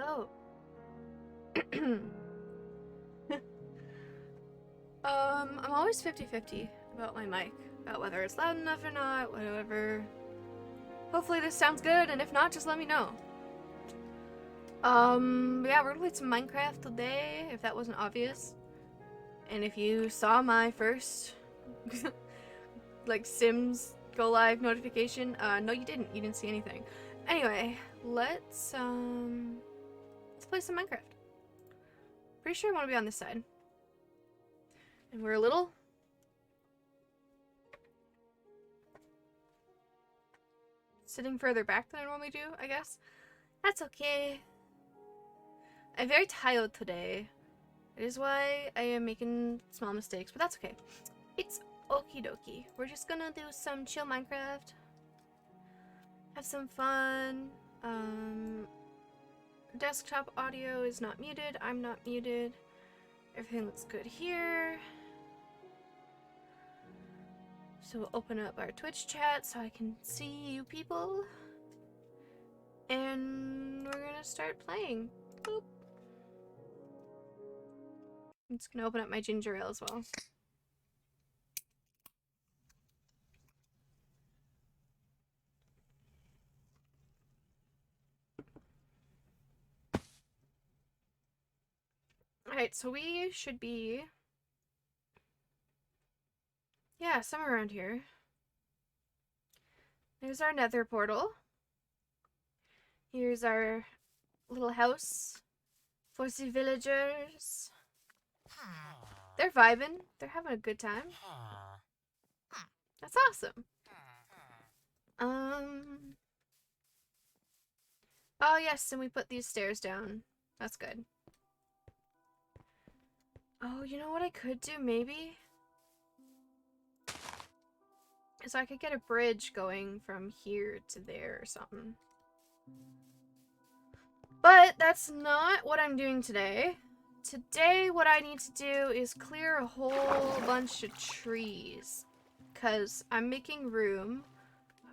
Oh. I'm always 50-50 about my mic, about whether it's loud enough or not, whatever. Hopefully this sounds good, and if not, just let me know. Yeah, we're gonna play some Minecraft today, if that wasn't obvious. And if you saw my first, like, Sims go live notification, no you didn't see anything. Anyway, let's play some Minecraft. Pretty sure I want to be on this side. And we're a little sitting further back than I normally do, I guess. That's okay. I'm very tired today. It is why I am making small mistakes, but that's okay. It's okie dokie. We're just gonna do some chill Minecraft. Have some fun. Desktop audio is not muted. I'm not muted. Everything looks good here. So we'll open up our Twitch chat so I can see you people. And we're gonna start playing. Boop. I'm just gonna open up my ginger ale as well. Alright, so we should be... yeah, somewhere around here. There's our nether portal. Here's our little house for the villagers. They're vibing. They're having a good time. That's awesome. Oh yes, and we put these stairs down. That's good. Oh, you know what I could do, maybe? Is I could get a bridge going from here to there or something. But that's not what I'm doing today. Today, what I need to do is clear a whole bunch of trees. Because I'm making room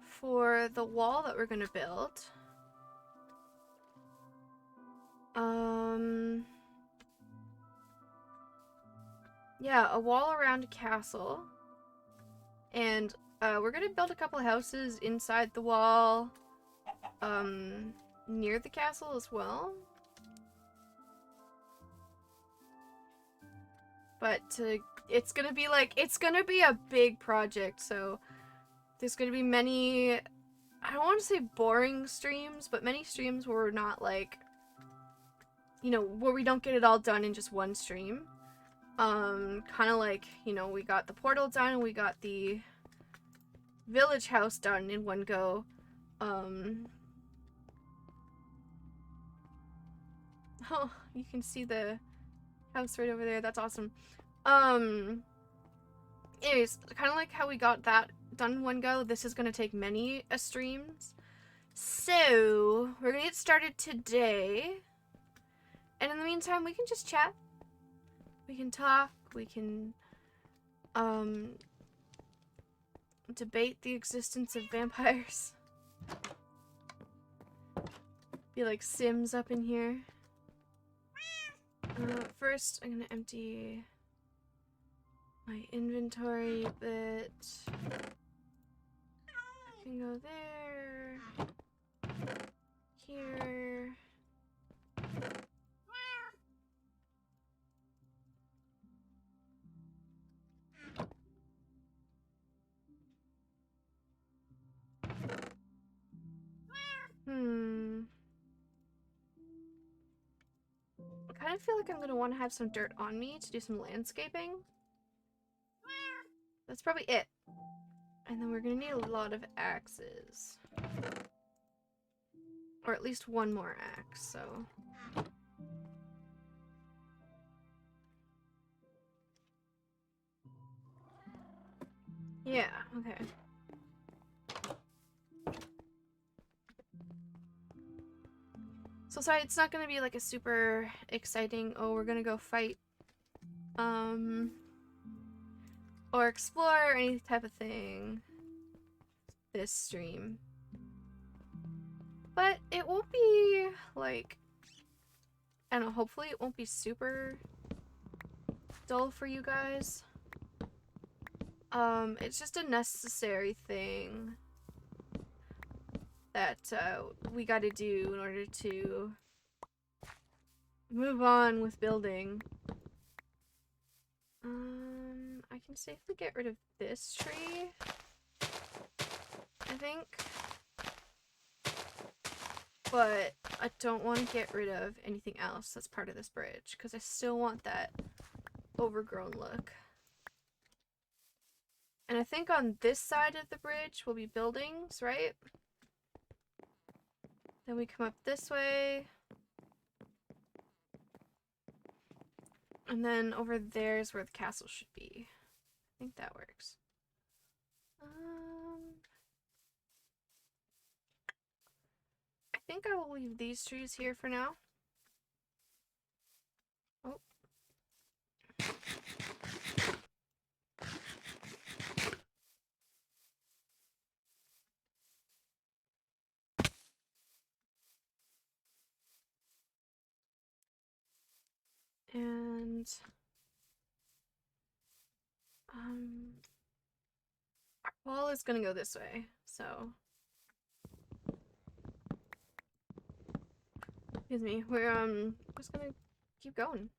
for the wall that we're gonna build. Yeah, a wall around a castle. And we're gonna build a couple houses inside the wall, near the castle as well. But it's gonna be like, it's gonna be a big project, so there's gonna be many, I don't want to say boring streams, but many streams where we're not like, you know, where we don't get it all done in just one stream. Kind of like, you know, we got the portal done and we got the village house done in one go. Oh, you can see the house right over there. That's awesome. Anyways, kind of like how we got that done in one go, this is gonna take many streams. So, we're gonna get started today. And in the meantime, we can just chat. We can talk. We can, debate the existence of vampires. Be like Sims up in here. First, I'm gonna empty my inventory a bit. I can go there. Here. I kind of feel like I'm gonna want to have some dirt on me to do some landscaping. That's probably it. And then we're gonna need a lot of axes. Or at least one more axe, so... yeah, okay. So sorry, it's not gonna be like a super exciting, oh, we're gonna go fight, or explore, or any type of thing this stream. But it won't be, like, I don't know, hopefully it won't be super dull for you guys. It's just a necessary thing that we gotta do in order to move on with building. I can safely get rid of this tree, I think. But I don't want to get rid of anything else that's part of this bridge, because I still want that overgrown look. And I think on this side of the bridge will be buildings, right? Then we come up this way. And then over there is where the castle should be. I think that works. I think I will leave these trees here for now. Oh. And our wall is gonna go this way, so excuse me, we're just gonna keep going.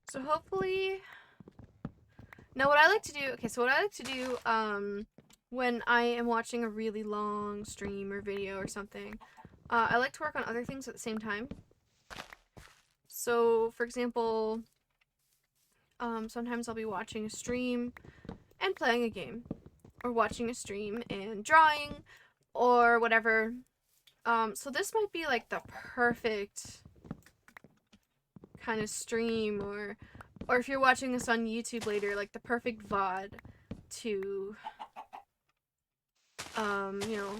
So hopefully, now what I like to do, okay, so what I like to do, when I am watching a really long stream or video or something, I like to work on other things at the same time. So, for example, sometimes I'll be watching a stream and playing a game, or watching a stream and drawing, or whatever. So this might be like the perfect kind of stream, or if you're watching this on YouTube later, like the perfect VOD to, you know,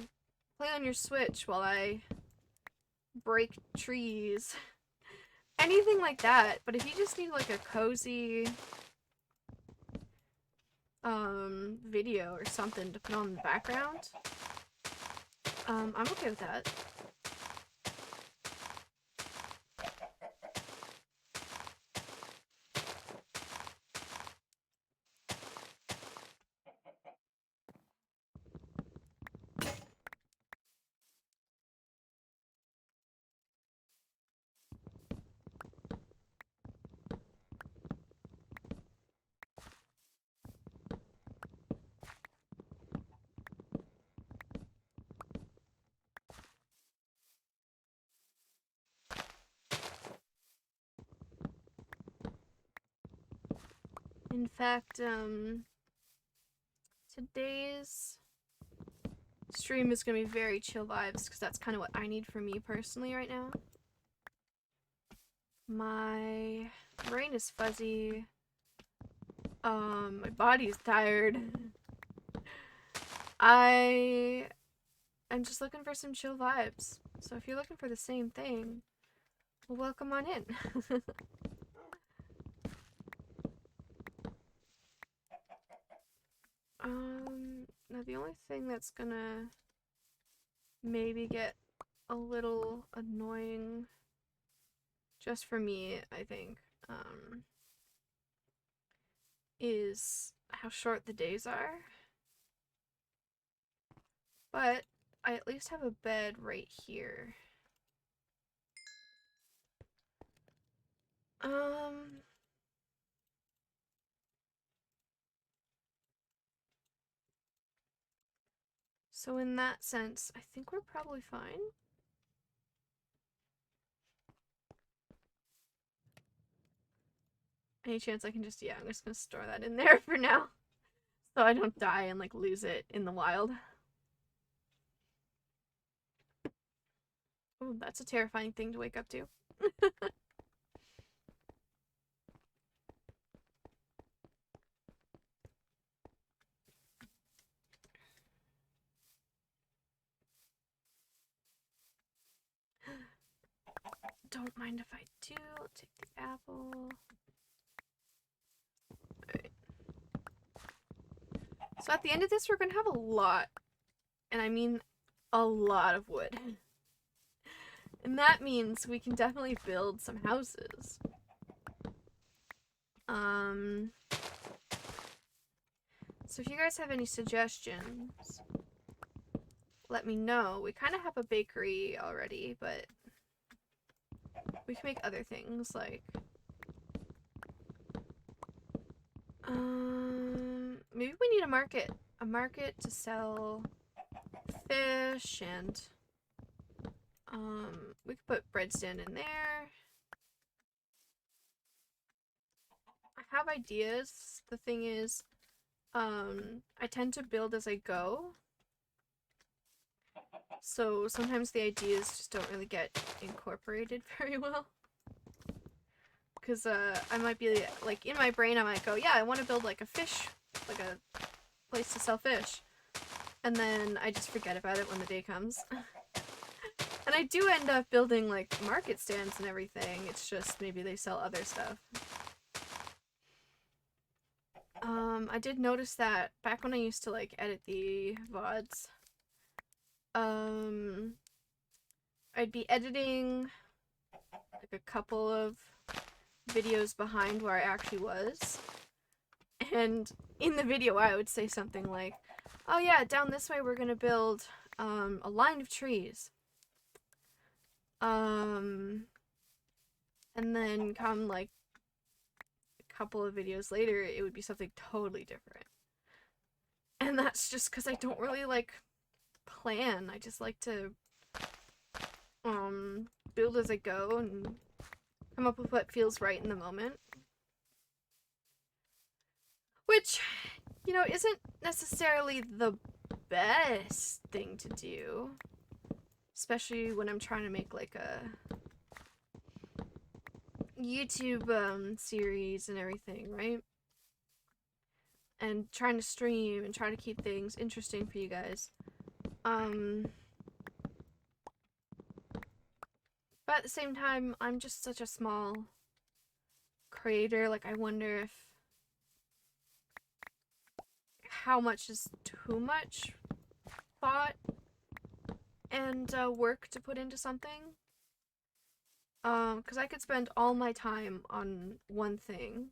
play on your Switch while I break trees. Anything like that. But if you just need like a cozy video or something to put on the background, I'm okay with that. In fact, today's stream is gonna be very chill vibes, because that's kind of what I need for me personally right now. My brain is fuzzy. My body is tired. I'm just looking for some chill vibes. So if you're looking for the same thing, well, welcome on in. Now the only thing that's gonna maybe get a little annoying, just for me, I think, is how short the days are. But I at least have a bed right here. So in that sense, I think we're probably fine. Any chance I can just, yeah, I'm just gonna store that in there for now, so I don't die and like lose it in the wild. Oh, that's a terrifying thing to wake up to. Don't mind if I do. I'll take the apple. Alright. So at the end of this, we're gonna have a lot, and I mean a lot of wood. And that means we can definitely build some houses. So if you guys have any suggestions, let me know. We kind of have a bakery already, but we can make other things like maybe we need a market to sell fish, and we could put bread stand in there. I have ideas. The thing is, I tend to build as I go. So sometimes the ideas just don't really get incorporated very well. Because I might be, like, in my brain I might go, yeah, I want to build like a fish, like a place to sell fish. And then I just forget about it when the day comes. And I do end up building like market stands and everything, it's just maybe they sell other stuff. I did notice that back when I used to like edit the VODs, I'd be editing like a couple of videos behind where I actually was, and in the video I would say something like, oh yeah, down this way we're gonna build a line of trees, and then come like a couple of videos later it would be something totally different. And that's just because I don't really like plan. I just like to build as I go and come up with what feels right in the moment. Which, you know, isn't necessarily the best thing to do. Especially when I'm trying to make like a YouTube series and everything, right? And trying to stream and try to keep things interesting for you guys. But at the same time, I'm just such a small creator. Like, I wonder if how much is too much thought and work to put into something. Because I could spend all my time on one thing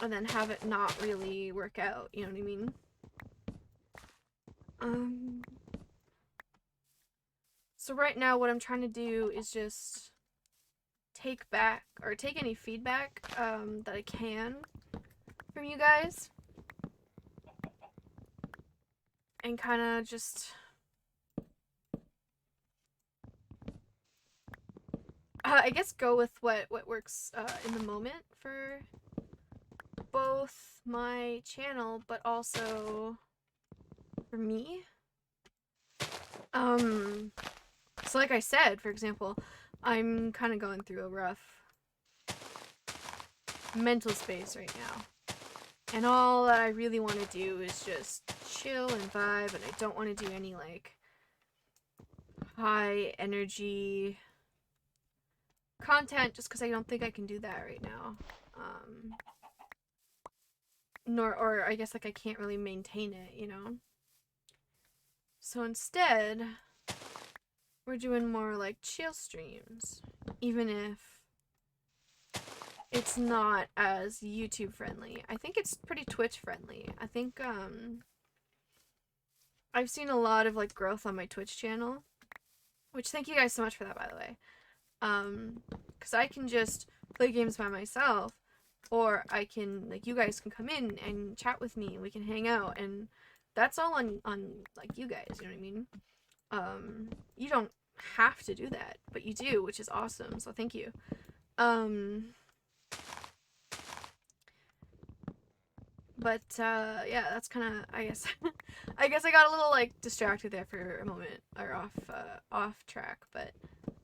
and then have it not really work out, you know what I mean? So right now what I'm trying to do is just take any feedback that I can from you guys, and kind of just I guess go with what works in the moment for both my channel but also for me. So like I said, for example, I'm kind of going through a rough mental space right now. And all that I really want to do is just chill and vibe, and I don't want to do any, like, high energy content just because I don't think I can do that right now. Or I guess, like, I can't really maintain it, you know? So instead, we're doing more, like, chill streams. Even if it's not as YouTube friendly. I think it's pretty Twitch friendly. I think, I've seen a lot of, like, growth on my Twitch channel. Which, thank you guys so much for that, by the way. Because I can just play games by myself, or I can, like, you guys can come in and chat with me, and we can hang out, and that's all on like, you guys, you know what I mean? You don't have to do that, but you do, which is awesome, so thank you. But, yeah, that's kind of, I guess, I guess I got a little, like, distracted there for a moment, or off track, but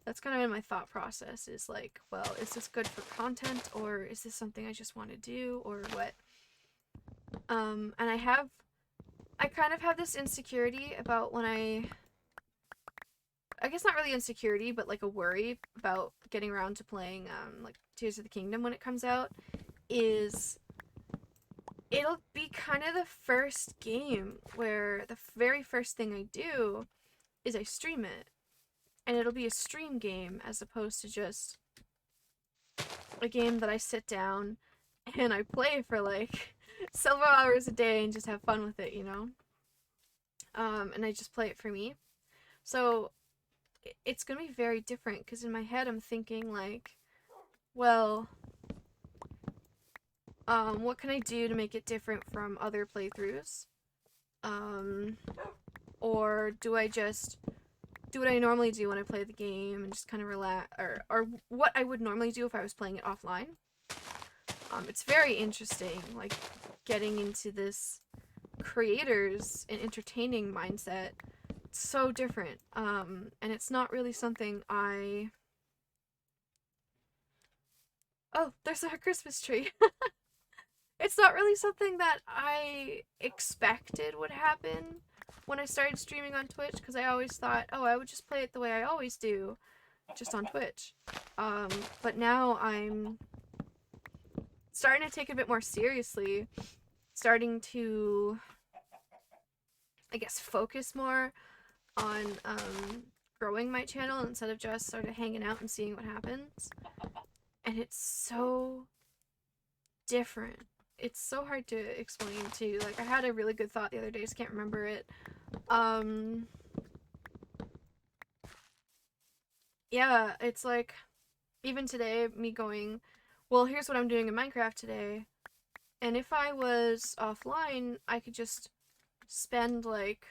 that's kind of in my thought process, is like, well, is this good for content, or is this something I just want to do, or what? And I kind of have this insecurity about when I guess not really insecurity, but like a worry about getting around to playing, like, Tears of the Kingdom when it comes out, is it'll be kind of the first game where the very first thing I do is I stream it. And it'll be a stream game as opposed to just a game that I sit down and I play for like several hours a day and just have fun with it, you know? And I just play it for me. So it's gonna be very different because in my head I'm thinking like, well, what can I do to make it different from other playthroughs? Um, or do I just do what I normally do when I play the game and just kind of relax, or what I would normally do if I was playing it offline? It's very interesting, like getting into this creators and entertaining mindset. It's so different, and it's not really something I. Oh, there's our Christmas tree. It's not really something that I expected would happen when I started streaming on Twitch, because I always thought, oh, I would just play it the way I always do, just on Twitch. But now I'm starting to take it a bit more seriously, starting to, I guess, focus more on growing my channel instead of just sort of hanging out and seeing what happens. And it's so different. It's so hard to explain too. Like, I had a really good thought the other day, just can't remember it. Yeah, it's like, even today, me going, well, here's what I'm doing in Minecraft today. And if I was offline, I could just spend like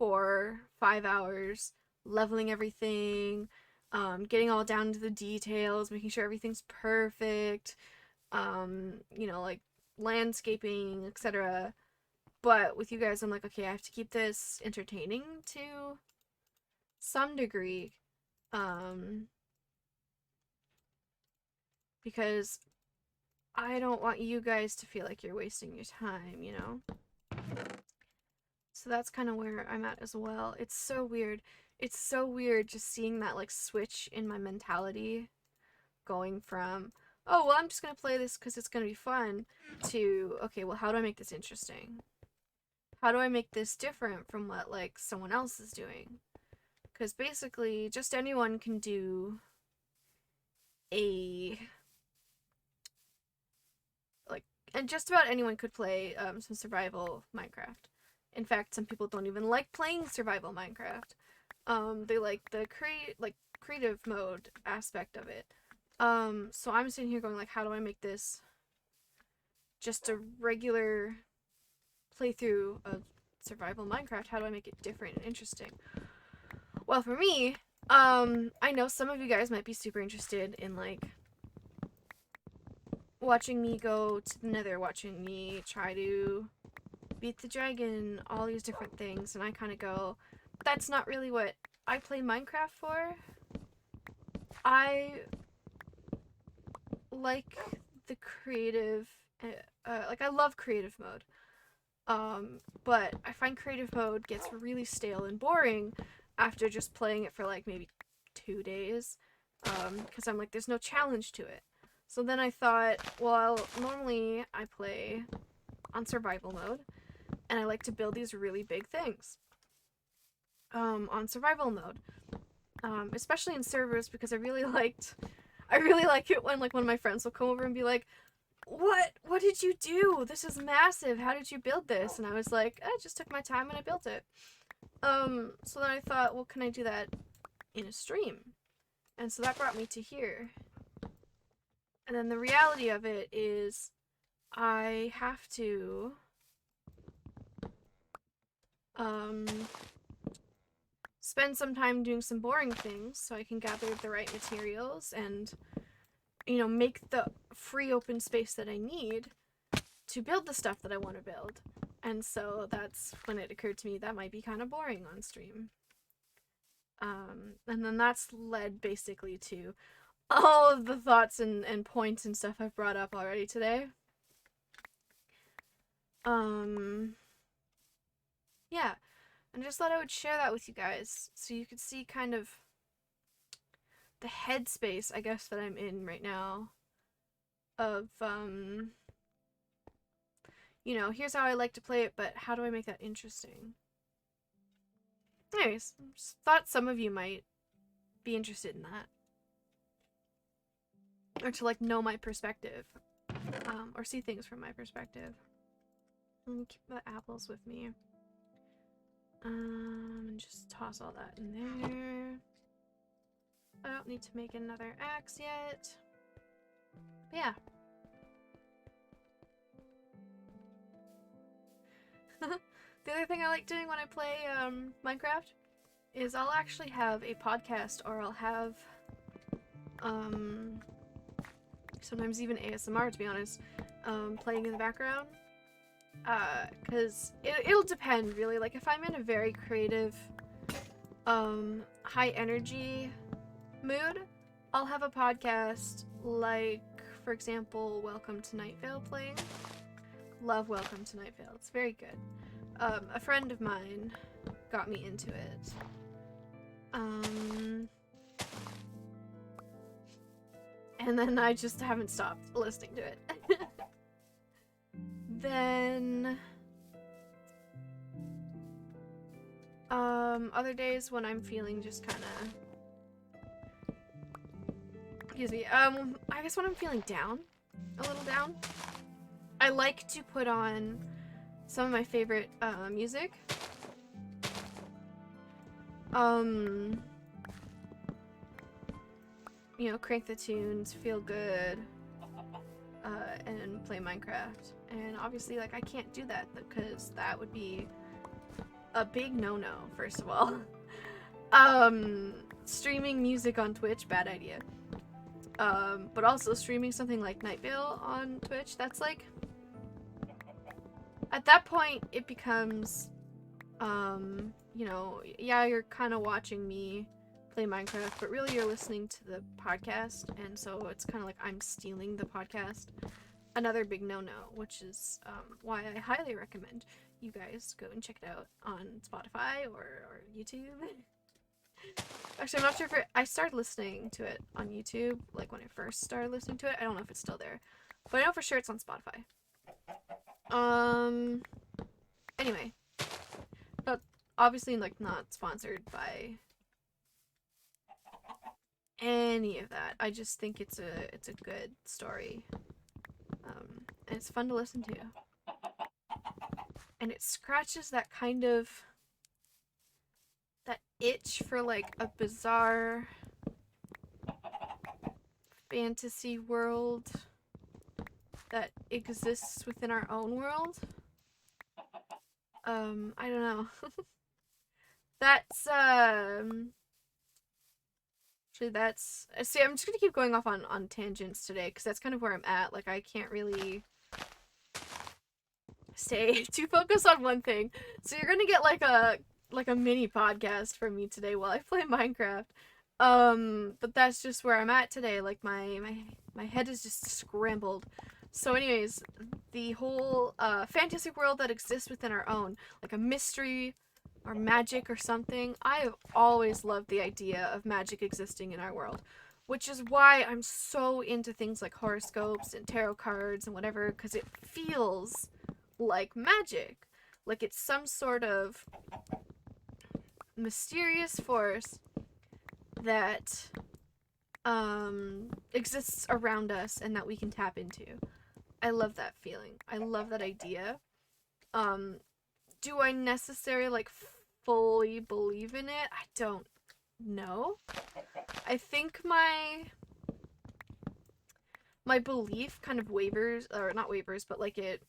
4-5 hours leveling everything, getting all down to the details, making sure everything's perfect, you know, like landscaping, etc. But with you guys, I'm like, okay, I have to keep this entertaining to some degree, because I don't want you guys to feel like you're wasting your time, you know? So that's kind of where I'm at as well. It's so weird. It's so weird just seeing that like switch in my mentality going from, oh, well, I'm just going to play this because it's going to be fun to, okay, well, how do I make this interesting? How do I make this different from what like someone else is doing? Because basically just anyone can do a like, and just about anyone could play some survival Minecraft. In fact, some people don't even like playing survival Minecraft. They like the creative mode aspect of it. So I'm sitting here going like, how do I make this just a regular playthrough of survival Minecraft? How do I make it different and interesting? Well, for me, I know some of you guys might be super interested in like watching me go to the Nether, watching me try to beat the dragon, all these different things, and I kind of go, that's not really what I play Minecraft for. I like the creative, like I love creative mode, but I find creative mode gets really stale and boring after just playing it for like maybe 2 days, because I'm like, there's no challenge to it. So then I thought, well, normally I play on survival mode, and I like to build these really big things on survival mode, especially in servers, because I really like it when like one of my friends will come over and be like, what did you do? This is massive. How did you build this? And I was like, I just took my time and I built it. So then I thought, well, can I do that in a stream? And so that brought me to here. And then the reality of it is I have to spend some time doing some boring things so I can gather the right materials and, you know, make the free open space that I need to build the stuff that I want to build. And so that's when it occurred to me that might be kind of boring on stream. And then that's led basically to all of the thoughts and points and stuff I've brought up already today. Yeah, and I just thought I would share that with you guys so you could see kind of the headspace, I guess, that I'm in right now of you know, here's how I like to play it, but how do I make that interesting? Anyways, just thought some of you might be interested in that. Or to, like, know my perspective. Or see things from my perspective. Let me keep the apples with me. Just toss all that in there. I don't need to make another axe yet. But yeah. The other thing I like doing when I play Minecraft is I'll actually have a podcast, or I'll have sometimes even ASMR, to be honest, playing in the background. Because it'll depend, really. Like, if I'm in a very creative, high energy mood, I'll have a podcast, like, for example, Welcome to Night Vale playing. Love Welcome to Night Vale. It's very good. A friend of mine got me into it. And then I just haven't stopped listening to it. Then other days when I'm feeling just kind of, excuse me, I guess when I'm feeling down, a little down, I like to put on some of my favorite music. You know, crank the tunes, feel good, and play Minecraft. And obviously, like, I can't do that because that would be a big no-no, first of all. Streaming music on Twitch, bad idea. But also streaming something like Night Vale on Twitch, that's like, at that point, it becomes, you know, yeah, you're kind of watching me play Minecraft, but really you're listening to the podcast, and so it's kind of like I'm stealing the podcast. Another big no-no, which is why I highly recommend you guys go and check it out on Spotify or YouTube. Actually, I'm not sure if I started listening to it on YouTube, like when I first started listening to it. I don't know if it's still there, but I know for sure it's on Spotify. Anyway, but obviously, like, not sponsored by any of that. I just think it's a good story, and it's fun to listen to, and it scratches that kind of that itch for, like, a bizarre fantasy world that exists within our own world. I don't know. That's actually, that's, see, I'm just gonna keep going off on tangents today, because that's kind of where I'm at. Like, I can't really stay too focused on one thing. So you're gonna get like a mini podcast from me today while I play Minecraft. But that's just where I'm at today. Like, my head is just scrambled. So anyways, the whole fantasy world that exists within our own, like a mystery or magic or something. I have always loved the idea of magic existing in our world, which is why I'm so into things like horoscopes and tarot cards and whatever, because it feels like magic. Like it's some sort of mysterious force that exists around us and that we can tap into. I love that feeling. I love that idea. Do I necessarily like fully believe in it? I don't know. I think my belief kind of wavers, or not wavers, but like it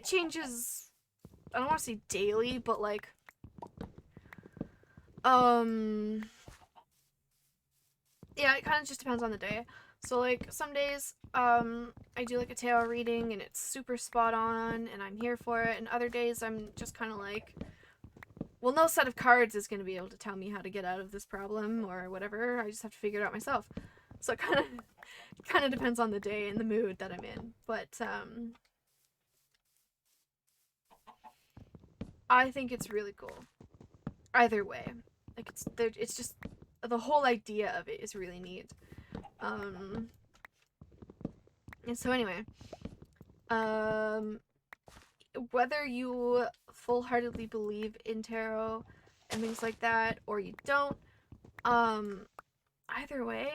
changes. I don't want to say daily, but like yeah, it kind of just depends on the day. So like some days I do like a tarot reading and it's super spot on and I'm here for it, and other days I'm just kind of like, well, no set of cards is going to be able to tell me how to get out of this problem or whatever. I just have to figure it out myself. So it kind of depends on the day and the mood that I'm in. But I think it's really cool. Either way, like it's just the whole idea of it is really neat. And so anyway, Um, whether you full-heartedly believe in tarot and things like that, or you don't, um, either way,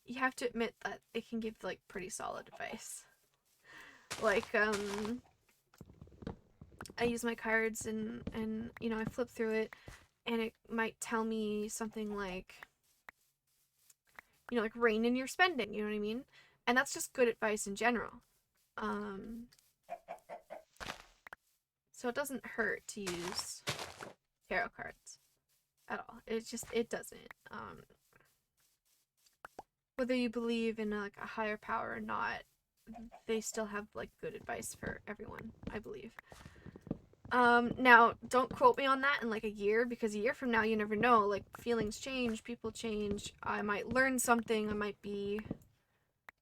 you have to admit that it can give like pretty solid advice. Like, I use my cards and you know, I flip through it and it might tell me something like, you know, like rein in your spending, you know what I mean? And that's just good advice in general. Um, so it doesn't hurt to use tarot cards at all. It doesn't. Whether you believe in like a higher power or not, they still have like good advice for everyone, I believe. Now don't quote me on that in like a year, because a year from now you never know. Like feelings change, people change. I might learn something. I might be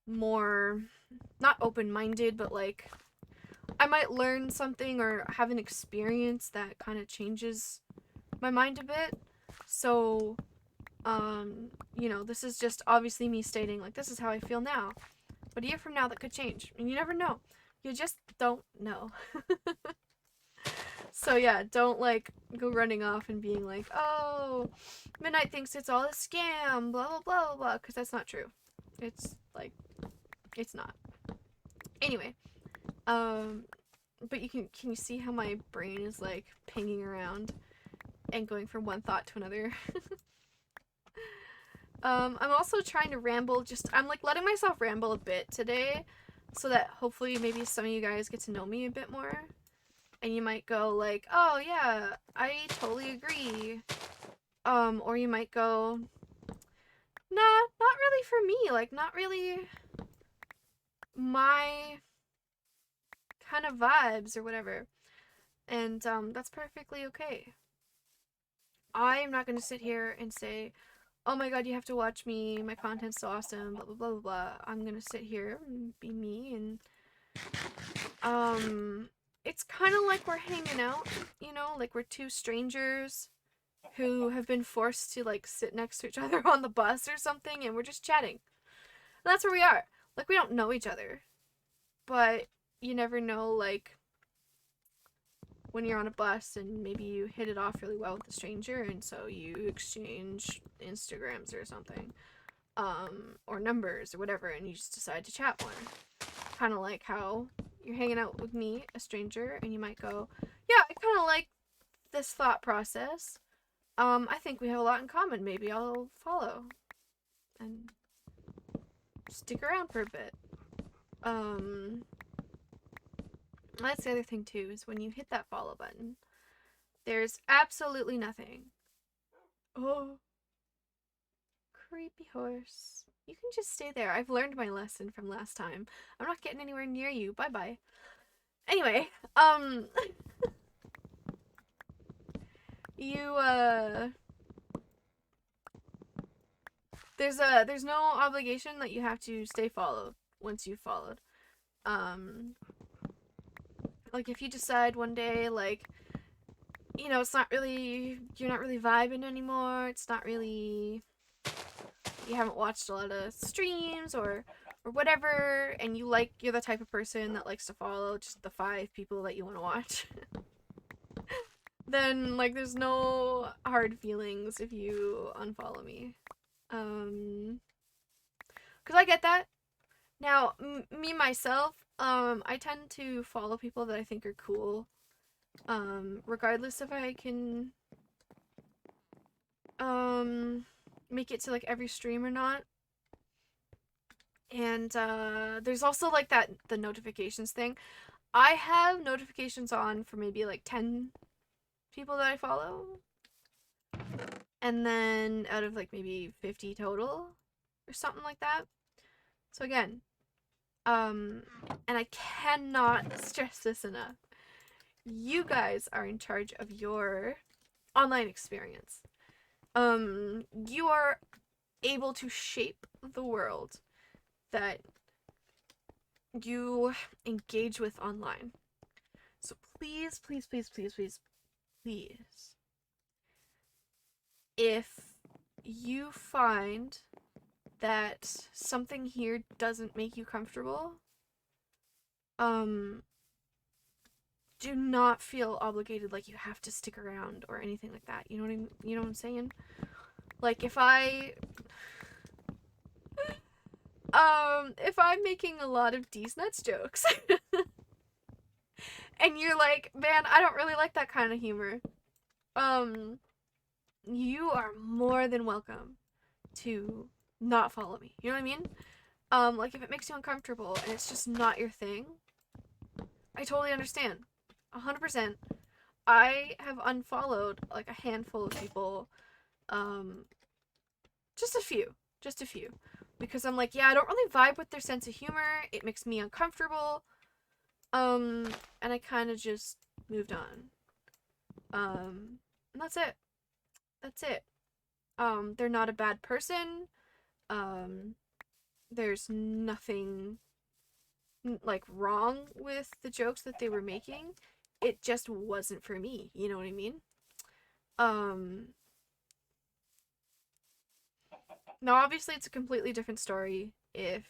more not open-minded, but like I might learn something or have an experience that kind of changes my mind a bit. So, you know, this is just obviously me stating like this is how I feel now. But a year from now that could change. And you never know. You just don't know. So yeah, don't like go running off and being like, "Oh, Midnight thinks it's all a scam, blah blah blah blah," because that's not true. It's like it's not. Anyway, um but can you see how my brain is like pinging around and going from one thought to another? I'm also trying to ramble, I'm like letting myself ramble a bit today so that hopefully maybe some of you guys get to know me a bit more. And you might go like, "Oh yeah, I totally agree." Or you might go, "Nah, not really for me, like not really my kind of vibes or whatever." And that's perfectly okay. I'm not gonna sit here and say, "Oh my god, you have to watch me, my content's so awesome, blah blah blah blah blah." I'm gonna sit here and be me, and it's kind of like we're hanging out, you know, like we're two strangers who have been forced to like sit next to each other on the bus or something, and we're just chatting. And that's where we are. Like we don't know each other, but you never know, like when you're on a bus and maybe you hit it off really well with a stranger, and so you exchange Instagrams or something, or numbers or whatever, and you just decide to chat more. Kind of like how you're hanging out with me, a stranger, and you might go, "Yeah, I kind of like this thought process. I think we have a lot in common. Maybe I'll follow and stick around for a bit." Um, that's the other thing too, is when you hit that follow button, there's absolutely nothing. Oh, creepy horse. You can just stay there. I've learned my lesson from last time. I'm not getting anywhere near you. Bye bye. Anyway, you, there's no obligation that you have to stay followed once you've followed. Um, like if you decide one day, like, you know, you're not really vibing anymore, it's not really, you haven't watched a lot of streams or whatever, and you're the type of person that likes to follow just the 5 people that you want to watch, then like there's no hard feelings if you unfollow me. Because I get that. Now, me myself, I tend to follow people that I think are cool, regardless if I can, make it to like every stream or not. And there's also like the notifications thing. I have notifications on for maybe like 10 people that I follow, and then out of like maybe 50 total or something like that. So again, and I cannot stress this enough. You guys are in charge of your online experience. You are able to shape the world that you engage with online. So please, please, please, please, please, please, if you find that something here doesn't make you comfortable, um, do not feel obligated like you have to stick around or anything like that. You know what I'm saying? Like if I'm making a lot of D's nuts jokes and you're like, "Man, I don't really like that kind of humor." Um, you are more than welcome to not follow me. You know what I mean? Like if it makes you uncomfortable and it's just not your thing, I totally understand. 100%. I have unfollowed like a handful of people, um, just a few, just a few, because I'm like, yeah, I don't really vibe with their sense of humor. It makes me uncomfortable. And I kind of just moved on. And that's it. That's it. They're not a bad person. Um, there's nothing like wrong with the jokes that they were making. It just wasn't for me. You know what I mean? Um, Now obviously it's a completely different story if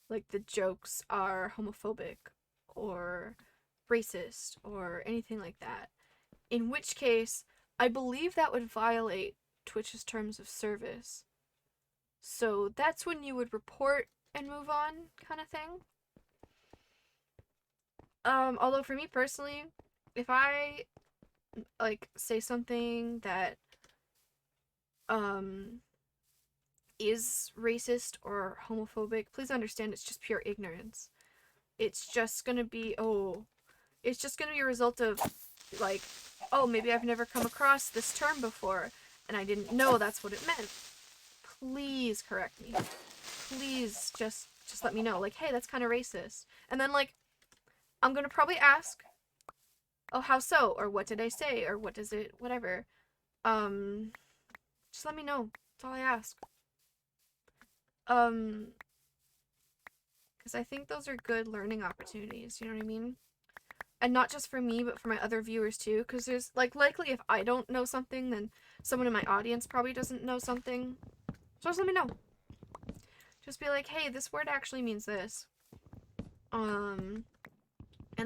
like the jokes are homophobic or racist or anything like that. In which case, I believe that would violate Twitch's terms of service. So that's when you would report and move on, kind of thing. Although for me personally, if I like say something that um is racist or homophobic, please understand it's just pure ignorance. It's just gonna be it's just gonna be a result of like, oh, maybe I've never come across this term before and I didn't know that's what it meant. Please correct me. Please just let me know. Like, hey, that's kind of racist. And then like I'm gonna probably ask, oh, how so? Or what did I say? Or what does it whatever. Um just let me know. That's all I ask. Um because I think those are good learning opportunities, you know what I mean? And not just for me, but for my other viewers too, because there's like likely if I don't know something, then someone in my audience probably doesn't know something. So just let me know. Just be like, hey, this word actually means this. And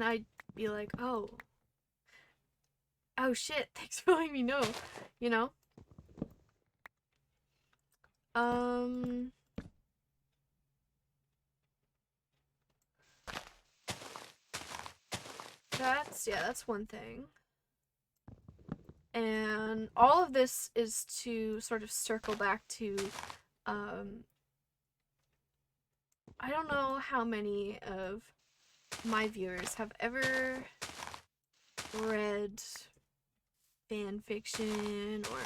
I'd be like, oh shit, thanks for letting me know, you know? Um, that's one thing. And all of this is to sort of circle back to, I don't know how many of my viewers have ever read fan fiction or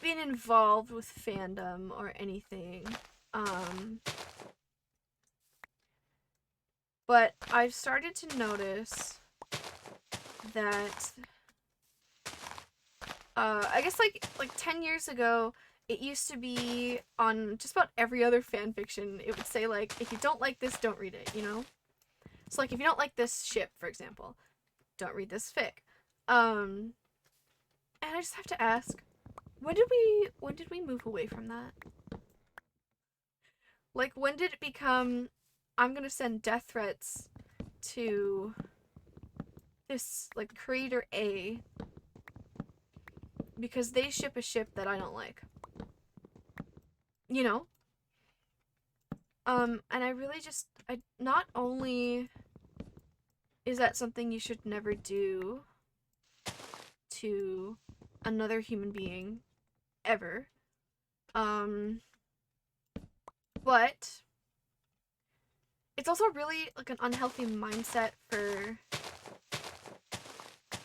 been involved with fandom or anything. But I've started to notice that I guess like 10 years ago it used to be on just about every other fan fiction. It would say like, if you don't like this, don't read it, you know? So like if you don't like this ship, for example, don't read this fic. And I just have to ask, when did we move away from that? Like when did it become I'm gonna send death threats to this like creator A because they ship a ship that I don't like. You know? And I really just I not only is that something you should never do to another human being ever. But it's also really like an unhealthy mindset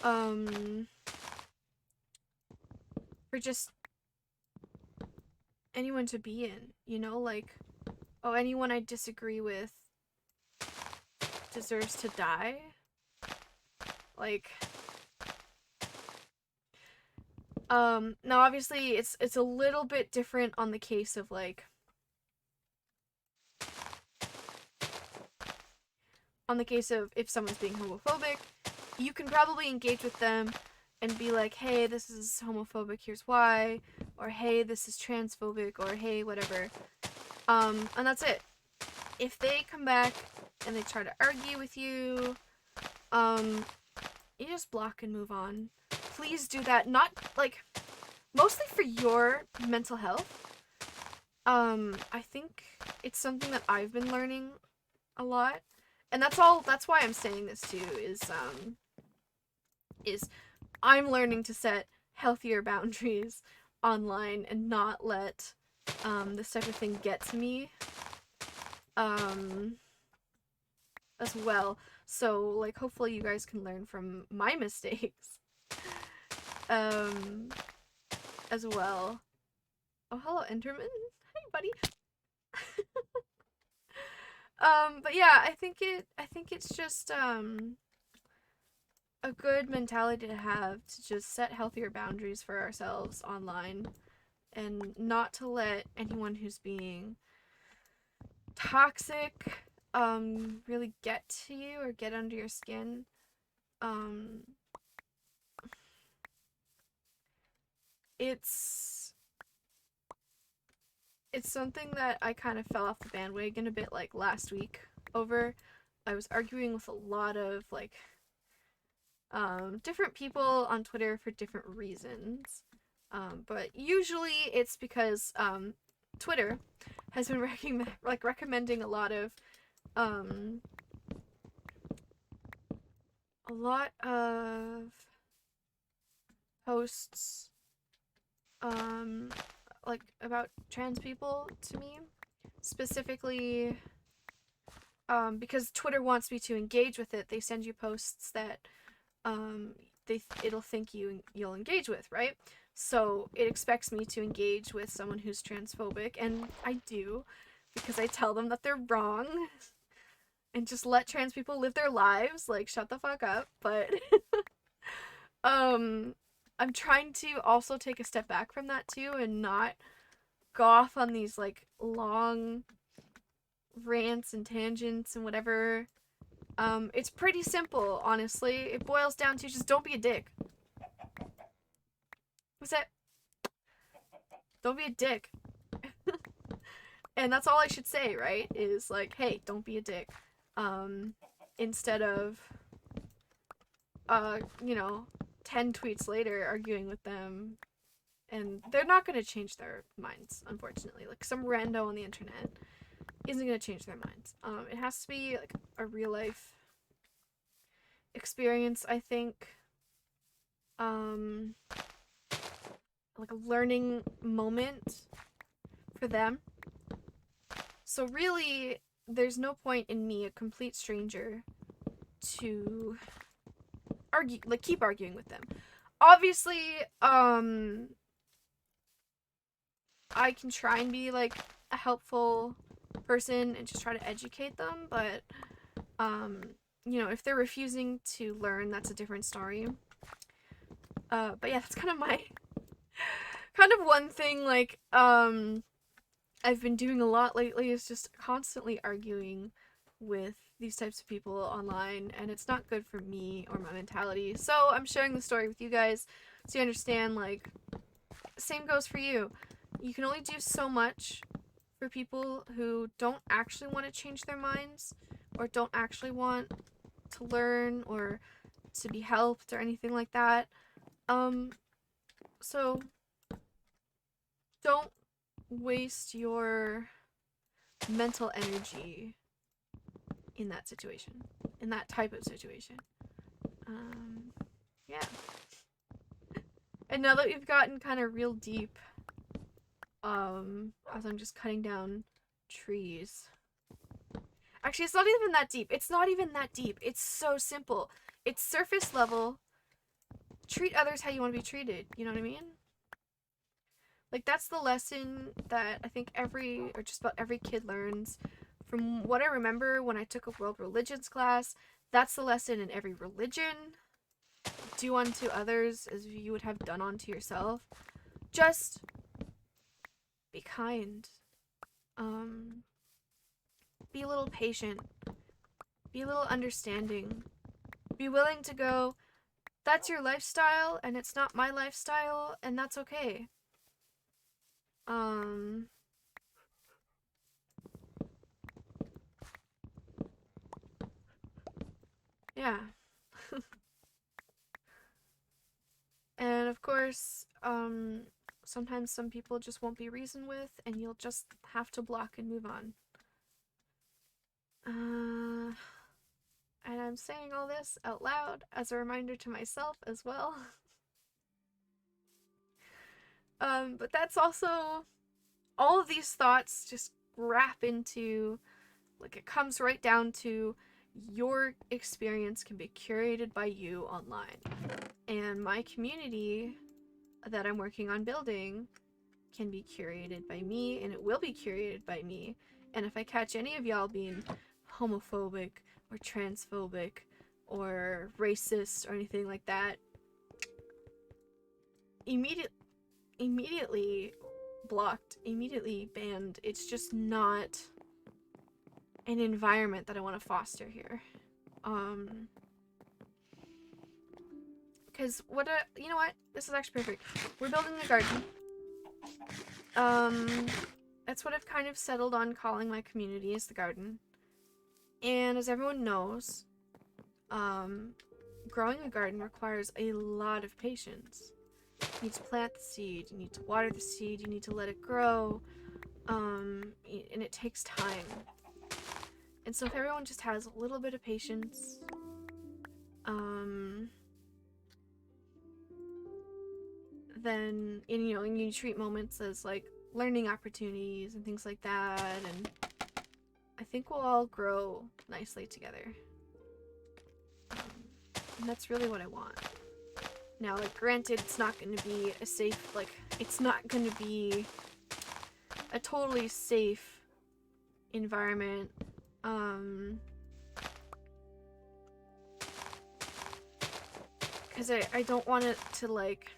um for just anyone to be in, you know, like, oh, anyone I disagree with deserves to die. Like, now obviously it's a little bit different on the case of like on the case of if someone's being homophobic, you can probably engage with them and be like, hey, this is homophobic, here's why, or hey, this is transphobic, or hey, whatever. And that's it. If they come back and they try to argue with you, you just block and move on. Please do that. Not like mostly for your mental health. I think it's something that I've been learning a lot. And that's why I'm saying this too is I'm learning to set healthier boundaries online and not let this type of thing get to me um as well. So like hopefully you guys can learn from my mistakes um as well. Oh, hello Enderman. Hey buddy. But yeah, I think it's just a good mentality to have to just set healthier boundaries for ourselves online and not to let anyone who's being toxic really get to you or get under your skin. Um it's it's something that I kind of fell off the bandwagon a bit like last week over. I was arguing with a lot of like different people on Twitter for different reasons. But usually it's because Twitter has been recommending um, a lot of posts um, like about trans people to me, specifically because Twitter wants me to engage with it. They send you posts that it'll think you'll engage with, right? So it expects me to engage with someone who's transphobic, and I do, because I tell them that they're wrong and just let trans people live their lives, like shut the fuck up. But um I'm trying to also take a step back from that too and not go off on these like long rants and tangents and whatever. It's pretty simple, honestly. It boils down to just don't be a dick. What's that? Don't be a dick. And that's all I should say, right? Is like, hey, don't be a dick. Instead of, you know, 10 tweets later arguing with them. And they're not going to change their minds, unfortunately. Like, some rando on the internet isn't going to change their minds. It has to be, like, a real life experience, I think. Like a learning moment for them. So really, there's no point in me, a complete stranger, to argue, like keep arguing with them. Obviously, I can try and be like a helpful person and just try to educate them, but you know, if they're refusing to learn, that's a different story. But yeah, that's kind of my kind of one thing like I've been doing a lot lately is just constantly arguing with these types of people online, and it's not good for me or my mentality. So I'm sharing the story with you guys so you understand, like, same goes for you. You can only do so much for people who don't actually want to change their minds or don't actually want to learn or to be helped or anything like that. So don't waste your mental energy in that situation, in that type of situation. Yeah. And now that we've gotten kind of real deep, as I'm just cutting down trees. Actually, it's not even that deep. It's not even that deep. It's so simple. It's surface level. Treat others how you want to be treated. You know what I mean? Like, that's the lesson that I think or just about every kid learns. From what I remember when I took a world religions class, that's the lesson in every religion. Do unto others as you would have done unto yourself. Just be kind. Be a little patient. Be a little understanding. Be willing to go, that's your lifestyle and it's not my lifestyle, and that's okay. Yeah. And of course, sometimes some people just won't be reasoned with, and you'll just have to block and move on. And I'm saying all this out loud as a reminder to myself as well. But that's also, all of these thoughts just wrap into, like, it comes right down to your experience can be curated by you online. And my community that I'm working on building can be curated by me, and it will be curated by me. And if I catch any of y'all being homophobic or transphobic or racist or anything like that, immediately blocked, immediately banned. It's just not an environment that I want to foster here. Because you know what? This is actually perfect. We're building a garden. That's what I've kind of settled on calling my community, is the garden. And as everyone knows, growing a garden requires a lot of patience. You need to plant the seed, you need to water the seed, you need to let it grow, and it takes time. And so if everyone just has a little bit of patience, then, and, and you treat moments as like learning opportunities and things like that, and I think we'll all grow nicely together. And that's really what I want. Now, like, granted, it's not going to be a safe, like, it's not going to be a totally safe environment. Because I don't want it to, like,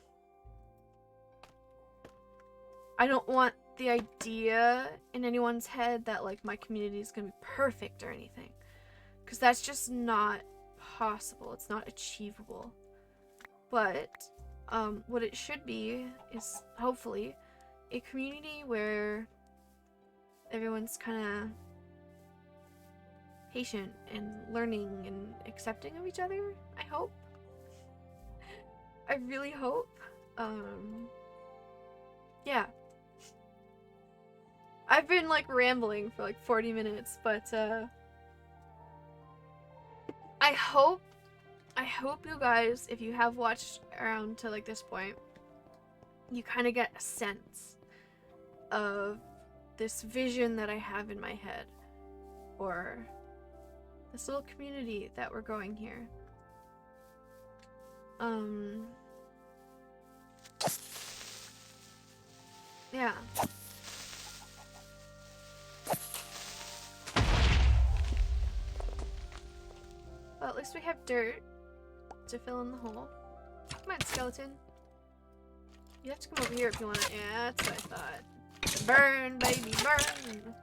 I don't want the idea in anyone's head that, like, my community is going to be perfect or anything. Because that's just not possible. It's not achievable. But what it should be is, hopefully, a community where everyone's kind of patient and learning and accepting of each other. I hope. I really hope. Yeah. I've been, like, rambling for, like, 40 minutes, but, I hope you guys, if you have watched around to, like, this point, you kind of get a sense of this vision that I have in my head, or this little community that we're growing here. Yeah. Well, at least we have dirt to fill in the hole. Come on, skeleton. You have to come over here if you want to. Yeah, that's what I thought. Burn, baby, burn!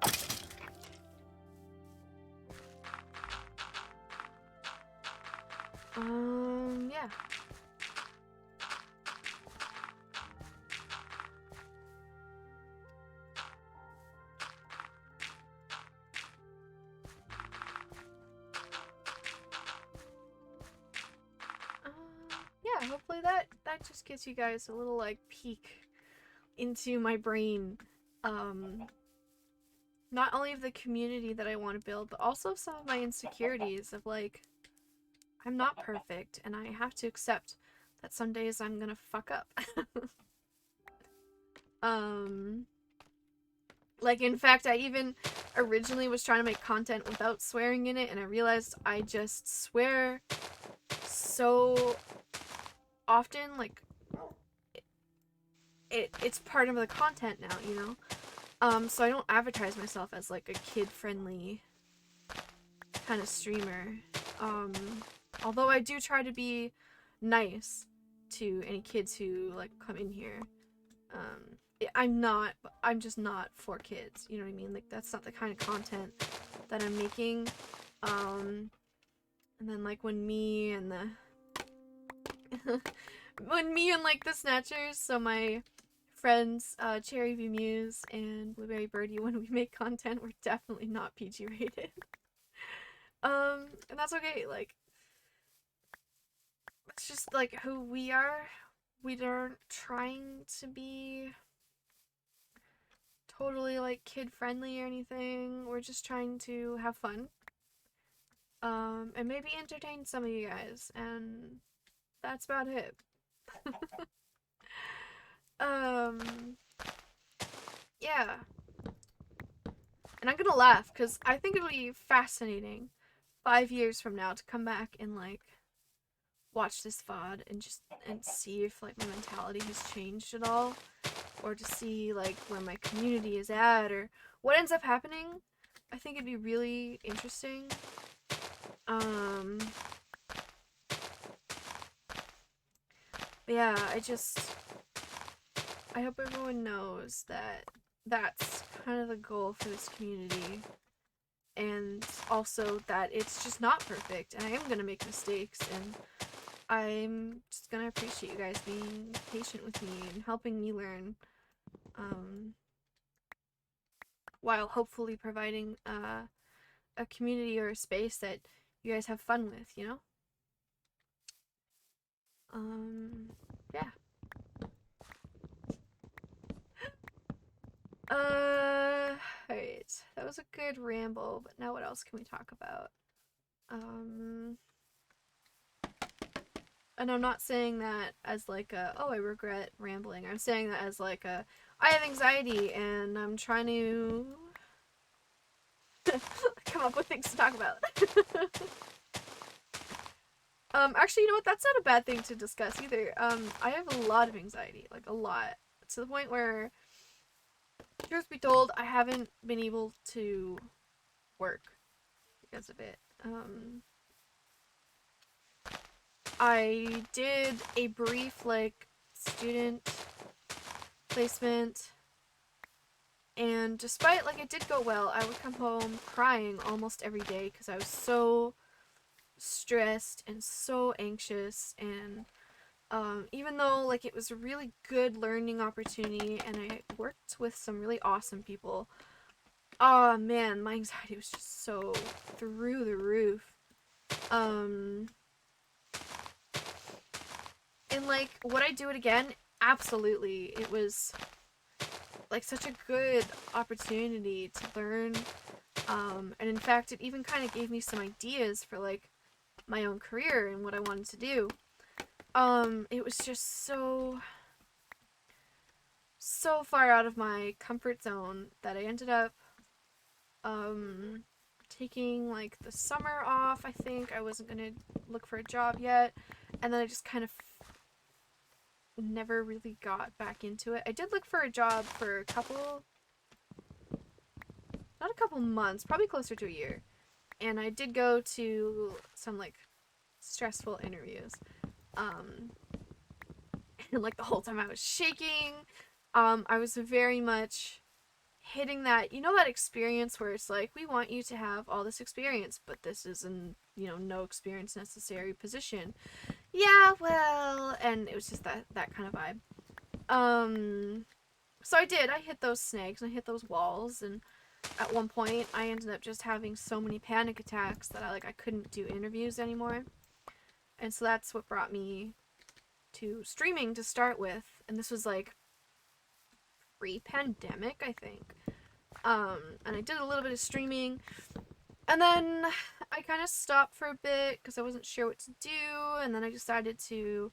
Yeah. Yeah, hopefully that just gives you guys a little, like, peek into my brain. Not only of the community that I want to build, but also some of my insecurities of, like, I'm not perfect, and I have to accept that some days I'm gonna fuck up. Like, in fact, I even originally was trying to make content without swearing in it, and I realized I just swear so often, like, it's part of the content now, you know? So I don't advertise myself as, like, a kid-friendly kind of streamer. Although I do try to be nice to any kids who, like, come in here. I'm just not for kids, you know what I mean? Like, that's not the kind of content that I'm making. And then, like, when me and like, the Snatchers, so my friends, Cherry V Muse and Blueberry Birdie, when we make content, we're definitely not PG rated. And that's okay, like, it's just like who we are. We aren't trying to be totally like kid friendly or anything. We're just trying to have fun. And maybe entertain some of you guys, and that's about it. um, yeah. And I'm gonna laugh because I think it'll be fascinating 5 years from now to come back and like watch this VOD and just and see if like my mentality has changed at all, or to see like where my community is at or what ends up happening. I think it'd be really interesting. Um, but yeah, I hope everyone knows that that's kind of the goal for this community, and also that it's just not perfect, and I am gonna make mistakes, and I'm just gonna appreciate you guys being patient with me and helping me learn, um, while hopefully providing a community or a space that you guys have fun with, you know? Yeah. Alright. That was a good ramble, but now what else can we talk about? Um, and I'm not saying that as like a, oh, I regret rambling. I'm saying that as like a, I have anxiety and I'm trying to come up with things to talk about. Actually, you know what? That's not a bad thing to discuss either. I have a lot of anxiety, like a lot, to the point where, truth be told, I haven't been able to work because of it. I did a brief, like, student placement, and despite, like, it did go well, I would come home crying almost every day because I was so stressed and so anxious, and even though like it was a really good learning opportunity and I worked with some really awesome people, oh man, my anxiety was just so through the roof. Um, and like, would I do it again? Absolutely. It was like such a good opportunity to learn. And in fact, it even kind of gave me some ideas for like my own career and what I wanted to do. It was just so far out of my comfort zone that I ended up taking like the summer off. I think I wasn't gonna look for a job yet, and then I just kind of never really got back into it. I did look for a job for a couple, not a couple months, probably closer to a year, and I did go to some like stressful interviews. And like the whole time I was shaking. I was very much hitting that, you know, that experience where it's like, we want you to have all this experience, but this is an, you know, no experience necessary position. Yeah, well, and it was just that kind of vibe. So I hit those snags and I hit those walls, and at one point I ended up just having so many panic attacks that I couldn't do interviews anymore. And so that's what brought me to streaming to start with, and this was like pre-pandemic, I think. And I did a little bit of streaming, and then I kind of stopped for a bit because I wasn't sure what to do, and then I decided to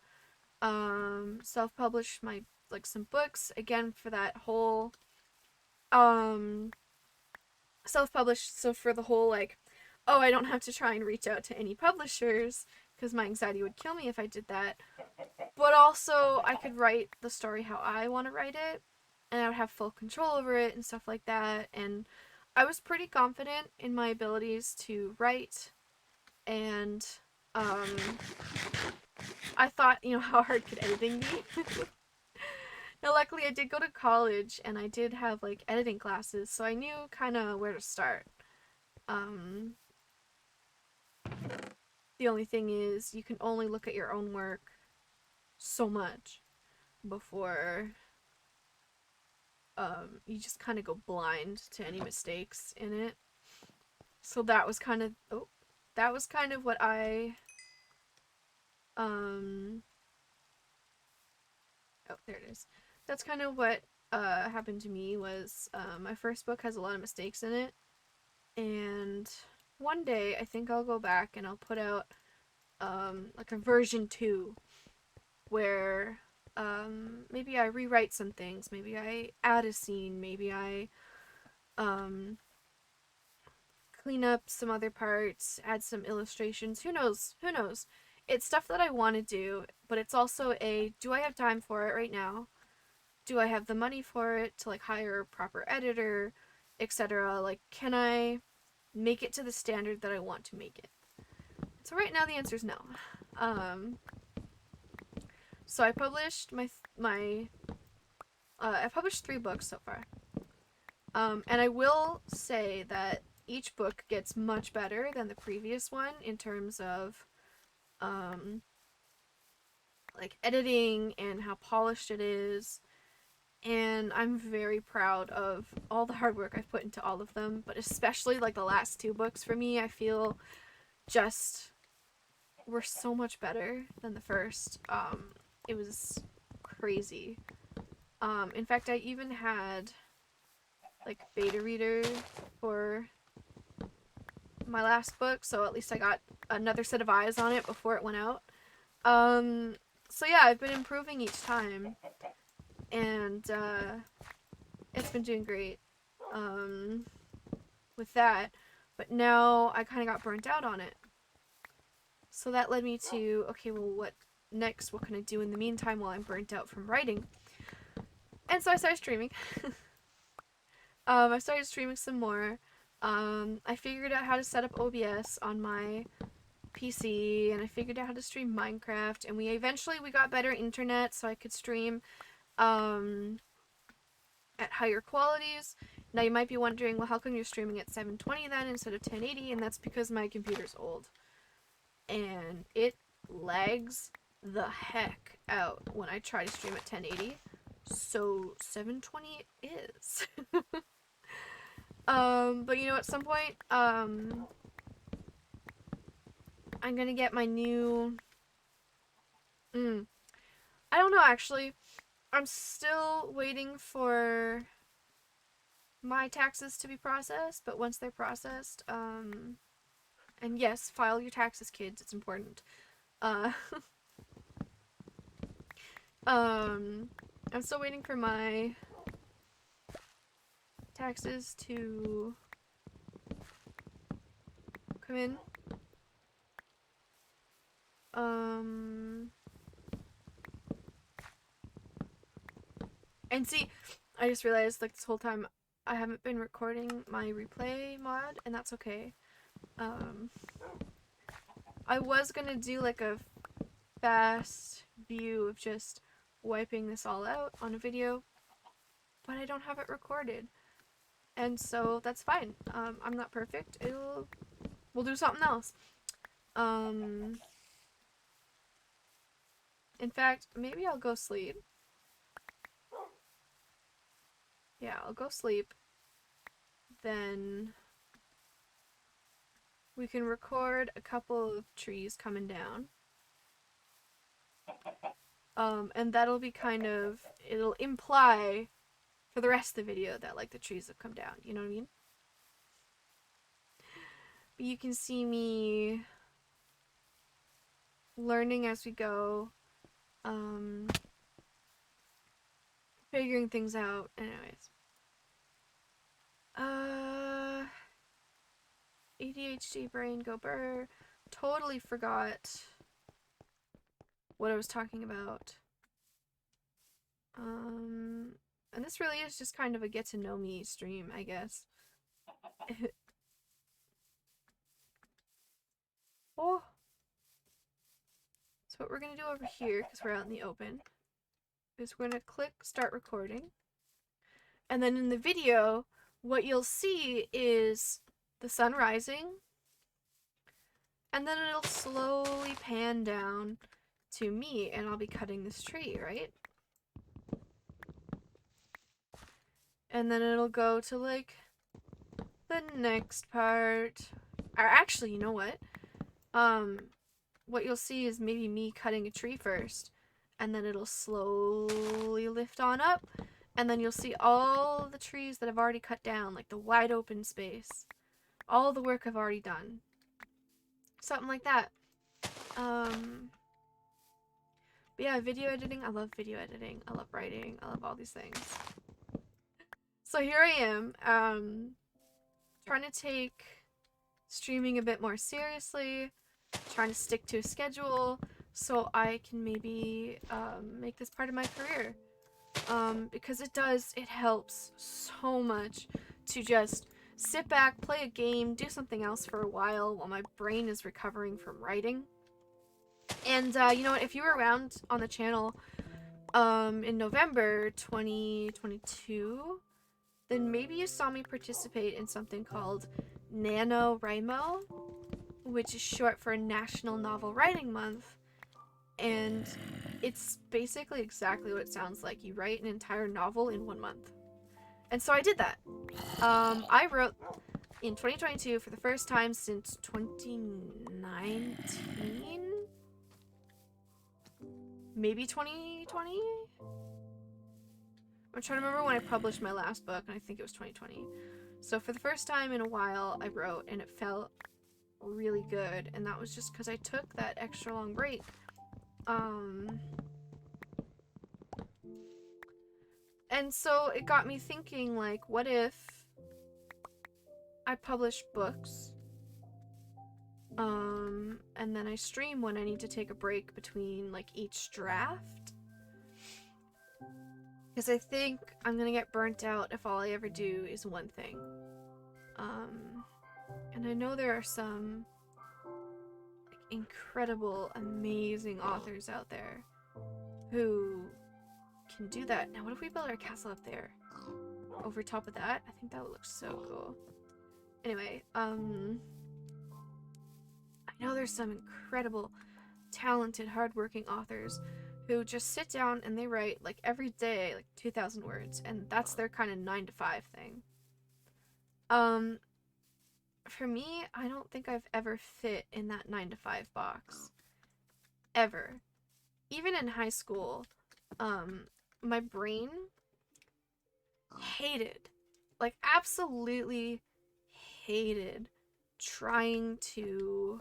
self-publish my like some books again for that whole um self-publish, so for the whole like, oh, I don't have to try and reach out to any publishers because my anxiety would kill me if I did that, but also I could write the story how I want to write it, and I would have full control over it and stuff like that. And I was pretty confident in my abilities to write, and um, I thought, you know, how hard could editing be? Now, luckily, I did go to college, and I did have like editing classes, so I knew kind of where to start. Um, the only thing is, you can only look at your own work so much before you just kind of go blind to any mistakes in it. So that was kind of, oh, that was kind of what I Um, oh, there it is. That's kind of what happened to me was my first book has a lot of mistakes in it, and one day I think I'll go back and I'll put out like a version 2 where maybe I rewrite some things, maybe I add a scene, maybe I um, clean up some other parts, add some illustrations. Who knows? Who knows? It's stuff that I want to do, but it's also a do I have time for it right now? Do I have the money for it to like hire a proper editor, etc.? Like, can I make it to the standard that I want to make it? So right now the answer is no. Um, so I published I published 3 books so far. And I will say that each book gets much better than the previous one in terms of um, like editing and how polished it is. And I'm very proud of all the hard work I've put into all of them, but especially like the last 2 books for me, I feel just were so much better than the first. It was crazy. In fact, I even had like beta reader for my last book, so at least I got another set of eyes on it before it went out. So yeah, I've been improving each time, and it's been doing great with that. But now I kind of got burnt out on it. So that led me to, okay, well, what next? What can I do in the meantime while I'm burnt out from writing? And so I started streaming. I started streaming some more. I figured out how to set up OBS on my PC, and I figured out how to stream Minecraft, and we got better internet so I could stream at higher qualities. Now you might be wondering, well, how come you're streaming at 720 then instead of 1080? And that's because my computer's old. And it lags the heck out when I try to stream at 1080. So 720 it is. But you know, at some point, I'm gonna get my new... I don't know, actually. I'm still waiting for my taxes to be processed, but once they're processed, and yes, file your taxes, kids, it's important. Uh, I'm still waiting for my taxes to come in. And see, I just realized, like, this whole time I haven't been recording my replay mod, and that's okay. I was gonna do, like, a fast view of just wiping this all out on a video, but I don't have it recorded. And so that's fine. I'm not perfect. We'll do something else. In fact, maybe I'll go sleep. Yeah, I'll go sleep. Then we can record a couple of trees coming down. And that'll be kind of, it'll imply for the rest of the video that, like, the trees have come down. You know what I mean? But you can see me learning as we go. Figuring things out. Anyways. ADHD brain go burr. Totally forgot what I was talking about. And this really is just kind of a get to know me stream, I guess. Oh. So what we're gonna do over here, because we're out in the open, is we're gonna click start recording. And then in the video, what you'll see is the sun rising, and then it'll slowly pan down to me, and I'll be cutting this tree, right? And then it'll go to, like, the next part. Or actually, you know what? what you'll see is maybe me cutting a tree first, and then it'll slowly lift on up, and then you'll see all the trees that I've already cut down, like the wide open space. All the work I've already done. Something like that. But yeah, video editing. I love video editing. I love writing. I love all these things. So here I am, trying to take streaming a bit more seriously, trying to stick to a schedule so I can maybe make this part of my career. Because it helps so much to just sit back, play a game, do something else for a while my brain is recovering from writing. And you know what, if you were around on the channel in November 2022, then maybe you saw me participate in something called NaNoWriMo, which is short for National Novel Writing Month. And it's basically exactly what it sounds like. You write an entire novel in 1 month. And so I did that. I wrote in 2022 for the first time since 2019? Maybe 2020? I'm trying to remember when I published my last book, and I think it was 2020. So for the first time in a while, I wrote, and it felt really good. And that was just because I took that extra long break. And so it got me thinking, like, what if I publish books, and then I stream when I need to take a break between, like, each draft? Because I think I'm gonna get burnt out if all I ever do is one thing. And I know there are some incredible, amazing authors out there who can do that. Now, what if we build our castle up there? Over top of that? I think that would look so cool. Anyway, I know there's some incredible, talented, hardworking authors who just sit down and they write, like, every day, like, 2,000 words, and that's their kind of 9-to-5 thing. For me, I don't think I've ever fit in that 9-to-5 box. Ever. Even in high school, my brain hated, like, absolutely hated trying to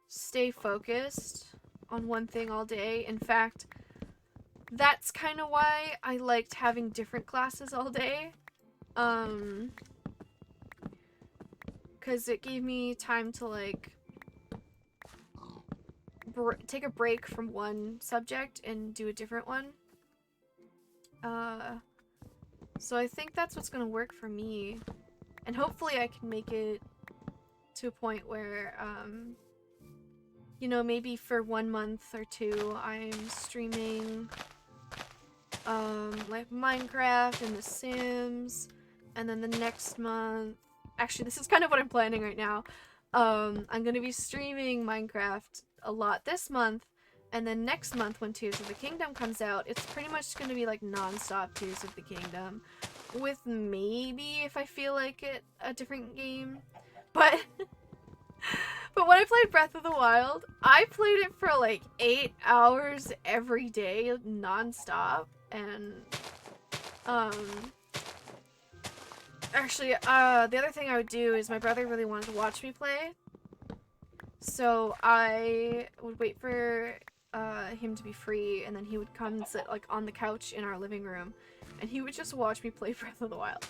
stay focused on one thing all day. In fact, that's kind of why I liked having different classes all day. Because it gave me time to, like, take a break from one subject and do a different one. So I think that's what's gonna work for me. And hopefully I can make it to a point where, you know, maybe for 1 month or 2, I'm streaming, like Minecraft and The Sims, and then the next month, actually, this is kind of what I'm planning right now. I'm gonna be streaming Minecraft a lot this month, and then next month when Tears of the Kingdom comes out, it's pretty much gonna be like non-stop Tears of the Kingdom, with maybe, if I feel like it, a different game. But but when I played Breath of the Wild, I played it for like 8 hours every day, non-stop, and actually, the other thing I would do is my brother really wanted to watch me play, so I would wait for him to be free, and then he would come and sit, like, on the couch in our living room, and he would just watch me play Breath of the Wild.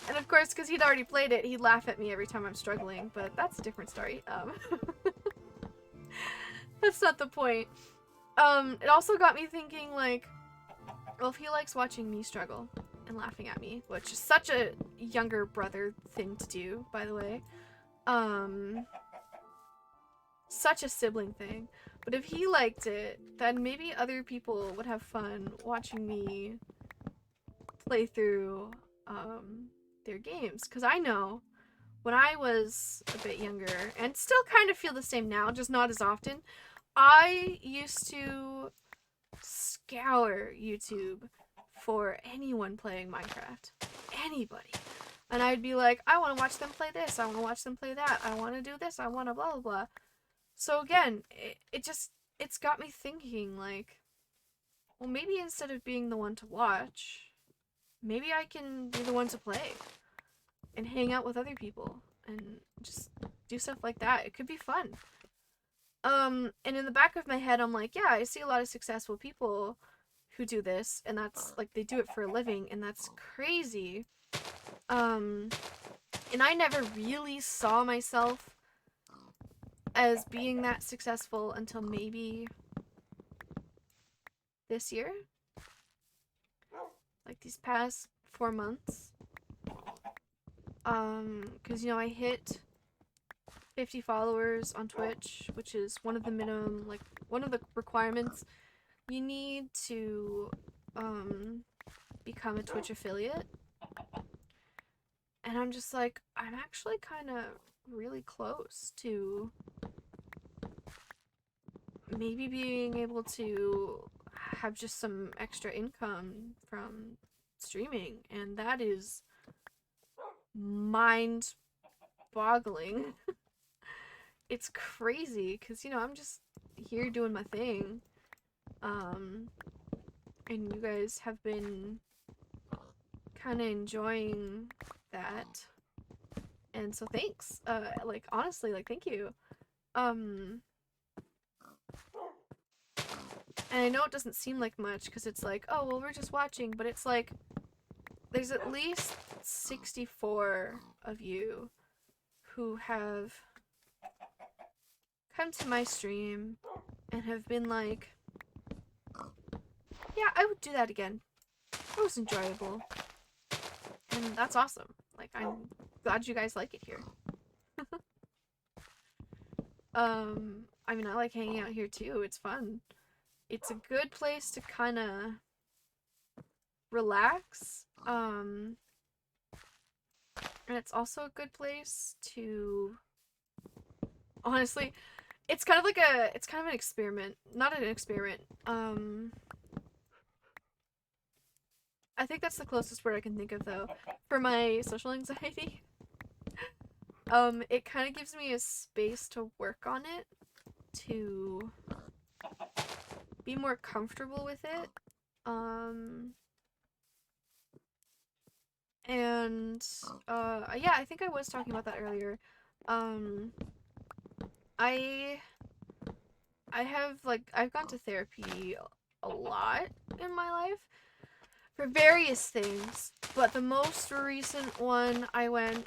And of course, because he'd already played it, he'd laugh at me every time I'm struggling, but that's a different story. That's not the point. It also got me thinking, like, well, if he likes watching me struggle and laughing at me, which is such a younger brother thing to do, by the way, such a sibling thing, but if he liked it, then maybe other people would have fun watching me play through, their games. Because I know when I was a bit younger, and still kind of feel the same now, just not as often, I used to scour YouTube for anyone playing Minecraft. Anybody. And I'd be like, I want to watch them play this, I want to watch them play that, I want to do this, I want to blah blah blah. So again, it's got me thinking like, well, maybe instead of being the one to watch, maybe I can be the one to play and hang out with other people and just do stuff like that. It could be fun. And in the back of my head, I'm like, yeah, I see a lot of successful people who do this, and that's like they do it for a living, and that's crazy. Um, and I never really saw myself as being that successful until maybe this year, like these past 4 months. Because I hit 50 followers on Twitch, which is one of the minimum, like one of the requirements you need to become a Twitch affiliate. And I'm just like, I'm actually kind of really close to maybe being able to have just some extra income from streaming, and that is mind boggling. It's crazy because I'm just here doing my thing, and you guys have been kind of enjoying that, and so thanks. Like honestly, like thank you. And I know it doesn't seem like much because it's like, oh well, we're just watching, but it's like there's at least 64 of you who have come to my stream and have been like, yeah, I would do that again. It was enjoyable. And that's awesome. Like, I'm glad you guys like it here. I mean, I like hanging out here too. It's fun. It's a good place to kind of relax. And it's also a good place to honestly, it's kind of an experiment. Not an experiment. I think that's the closest word I can think of though for my social anxiety. It kind of gives me a space to work on it, to be more comfortable with it. And yeah, I think I was talking about that earlier. I I've gone to therapy a lot in my life for various things, but the most recent one I went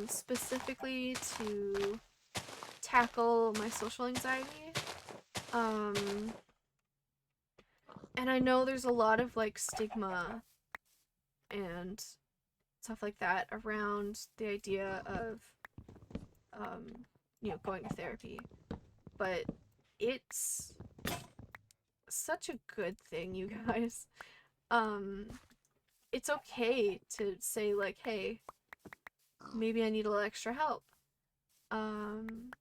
specifically to tackle my social anxiety. And I know there's a lot of like stigma and stuff like that around the idea of going to therapy, but it's such a good thing, you guys. It's okay to say like, hey, maybe I need a little extra help. And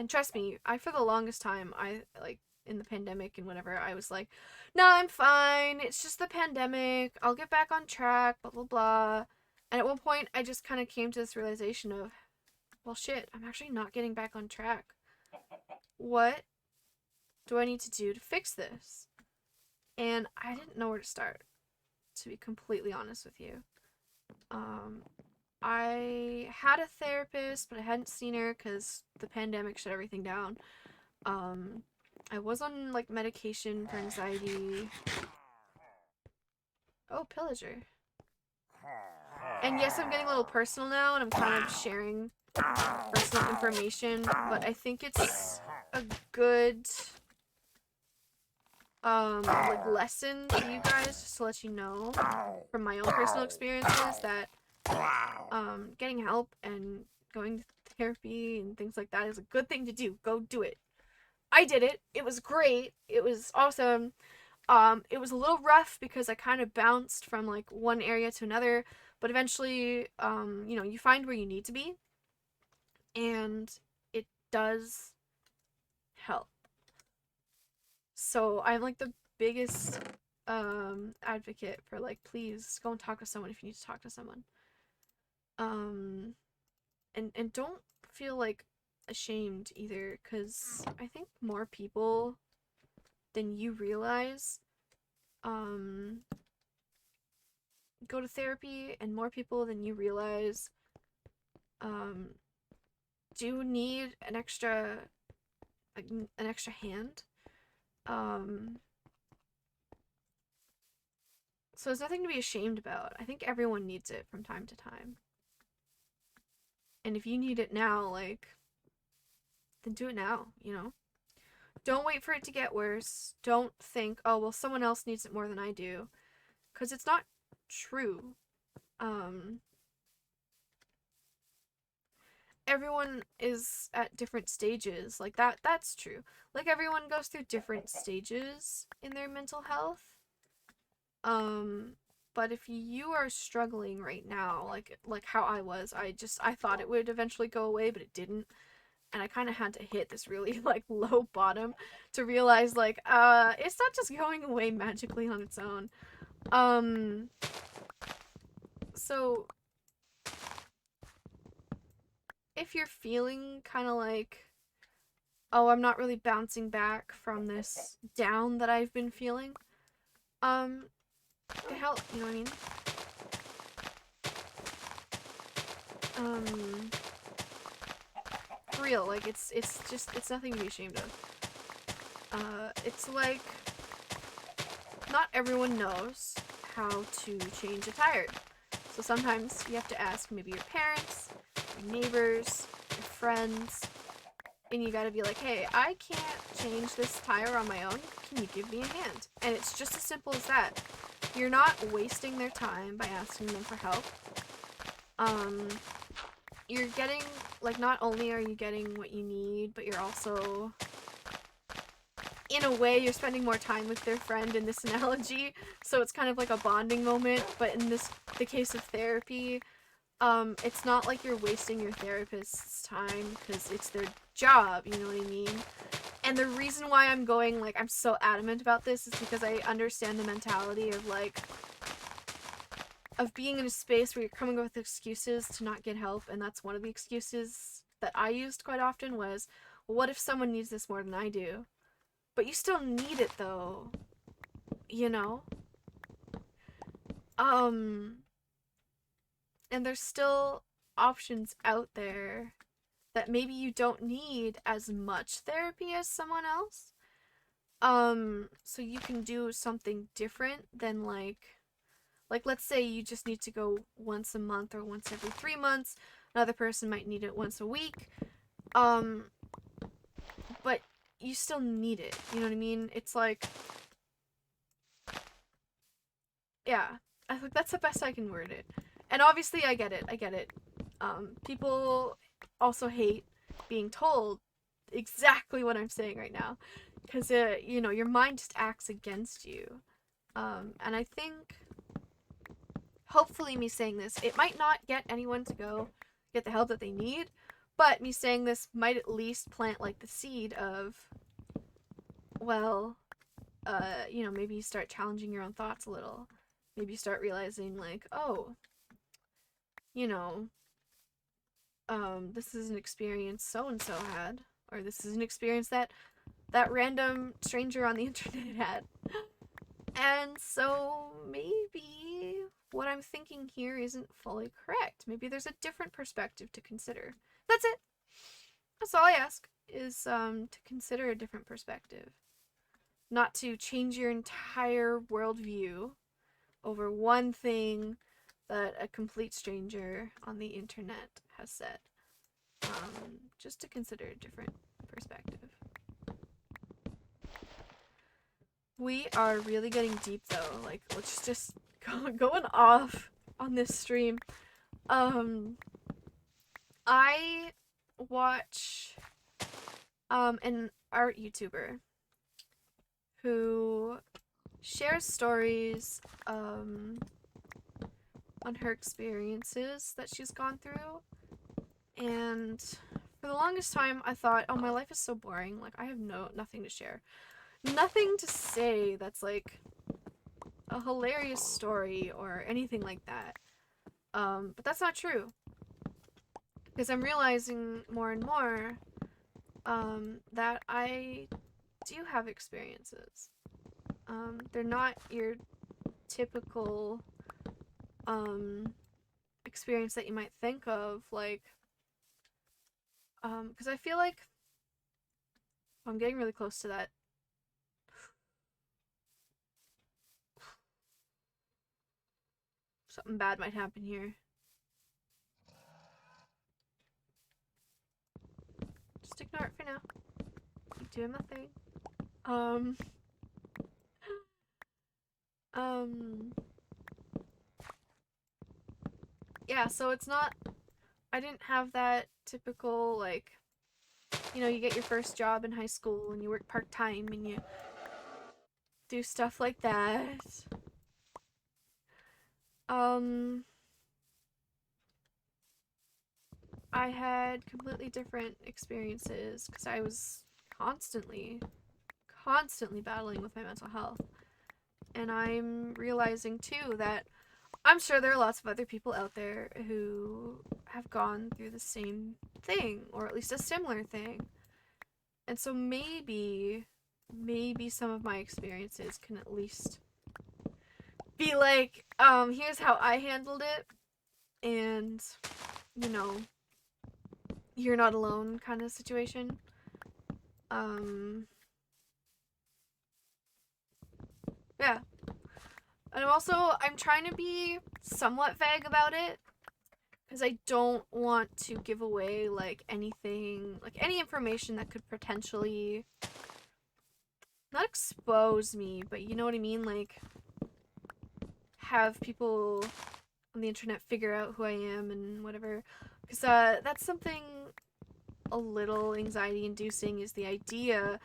trust me, for the longest time, I like in the pandemic and whatever, I was like, no, I'm fine. It's just the pandemic. I'll get back on track, blah, blah, blah. And at one point, I just kind of came to this realization of, well, shit, I'm actually not getting back on track. What do I need to do to fix this? And I didn't know where to start, to be completely honest with you. I had a therapist, but I hadn't seen her because the pandemic shut everything down. I was on like medication for anxiety. Oh, pillager. And yes, I'm getting a little personal now, and I'm kind of sharing personal information, but I think it's a good like lesson to you guys, just to let you know from my own personal experiences that getting help and going to therapy and things like that is a good thing to do. Go do it. I did it. It was great. It was awesome. It was a little rough because I kind of bounced from like one area to another, but eventually, you find where you need to be, and it does help. So I'm like the biggest advocate for like, please go and talk to someone if you need to talk to someone. And don't feel like ashamed either, because I think more people than you realize um go to therapy, and more people than you realize um do need an extra, like, an extra hand. Um so there's nothing to be ashamed about. I think everyone needs it from time to time. And if you need it now, like, then do it now, you know? Don't wait for it to get worse. Don't think, oh, well, someone else needs it more than I do. Because it's not true. Um, Everyone is at different stages. Like, that's true. Like, everyone goes through different stages in their mental health. Um, but if you are struggling right now, like how I was, I thought it would eventually go away, but it didn't. And I kind of had to hit this really like low bottom to realize like it's not just going away magically on its own. Um so if you're feeling kind of like, oh, I'm not really bouncing back from this down that I've been feeling, get help, you know what I mean? Um for real, like it's nothing to be ashamed of. It's like not everyone knows how to change a tire. So sometimes you have to ask maybe your parents, your neighbors, your friends, and you gotta be like, hey, I can't change this tire on my own. Can you give me a hand? And it's just as simple as that. You're not wasting their time by asking them for help. You're getting, like, not only are you getting what you need, but you're also, in a way, you're spending more time with their friend in this analogy. So it's kind of like a bonding moment. But in the case of therapy, it's not like you're wasting your therapist's time because it's their job, you know what I mean? And the reason why I'm so adamant about this is because I understand the mentality of, like, of being in a space where you're coming up with excuses to not get help, and that's one of the excuses that I used quite often was, well, what if someone needs this more than I do? But you still need it, though, you know? And there's still options out there that maybe you don't need as much therapy as someone else. So you can do something different than like let's say you just need to go once a month or once every 3 months. Another person might need it once a week. Um, but you still need it. You know what I mean? It's like, yeah, I think that's the best I can word it. And obviously, I get it. I get it. People also hate being told exactly what I'm saying right now, because you know, your mind just acts against you. And I think, hopefully, me saying this, it might not get anyone to go get the help that they need, but me saying this might at least plant like the seed of, well, you know, maybe you start challenging your own thoughts a little. Maybe you start realizing like, oh, you know, this is an experience so and so had, or this is an experience that that random stranger on the internet had. And so maybe what I'm thinking here isn't fully correct. Maybe there's a different perspective to consider. That's it. That's all I ask, is to consider a different perspective. Not to change your entire worldview over one thing that a complete stranger on the internet has said. Just to consider a different perspective. We are really getting deep though. Like, let's just going off on this stream. I watch an art YouTuber who shares stories on her experiences that she's gone through. And for the longest time I thought, oh, my life is so boring. Like, I have nothing to share. Nothing to say that's like a hilarious story or anything like that. But that's not true. Because I'm realizing more and more that I do have experiences. They're not your typical, experience that you might think of, like, because I feel like I'm getting really close to that. Something bad might happen here. Just ignore it for now. Keep doing my thing. Um, um, yeah, so it's not, I didn't have that typical, like, you know, you get your first job in high school and you work part-time and you do stuff like that. Um, I had completely different experiences because I was constantly, constantly battling with my mental health. And I'm realizing too that I'm sure there are lots of other people out there who have gone through the same thing, or at least a similar thing. And so maybe some of my experiences can at least be like, here's how I handled it, and, you know, you're not alone kind of situation. Um, yeah. And I'm trying to be somewhat vague about it, because I don't want to give away, like, anything, like, any information that could potentially not expose me, but you know what I mean? Like, have people on the internet figure out who I am and whatever. Because that's something a little anxiety inducing, is the idea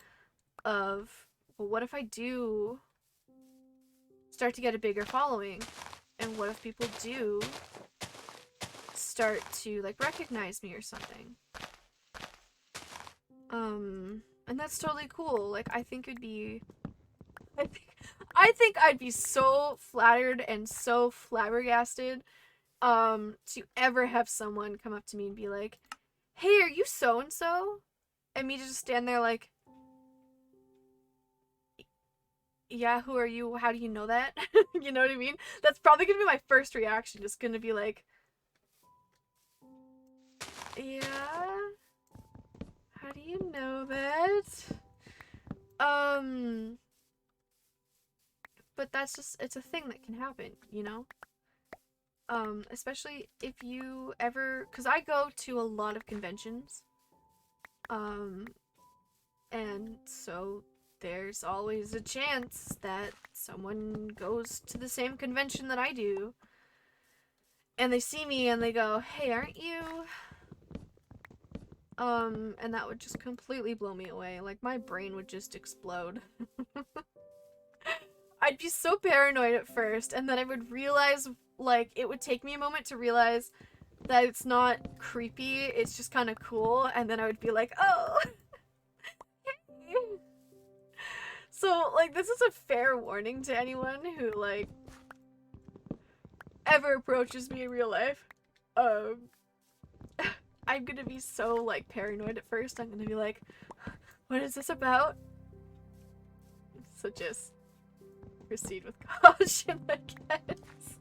of, well, what if I do start to get a bigger following? And what if people do start to, like, recognize me or something? And that's totally cool. Like, I think it'd be, I think, I think I'd be so flattered and so flabbergasted, to ever have someone come up to me and be like, "Hey, are you so and so?" And me to just stand there like, "Yeah, who are you? How do you know that?" You know what I mean? That's probably gonna be my first reaction. Just gonna be like, "Yeah, how do you know that?" Um, but that's just, it's a thing that can happen, you know? Especially if you ever, because I go to a lot of conventions, um, and so there's always a chance that someone goes to the same convention that I do, and they see me and they go, "Hey, aren't you?" And that would just completely blow me away. Like, my brain would just explode. I'd be so paranoid at first, and then I would realize, like, it would take me a moment to realize that it's not creepy, it's just kind of cool, and then I would be like, "Oh." So, like, this is a fair warning to anyone who, like, ever approaches me in real life. Um, I'm gonna be so, like, paranoid at first. I'm gonna be like, "What is this about?" So just proceed with caution, I guess.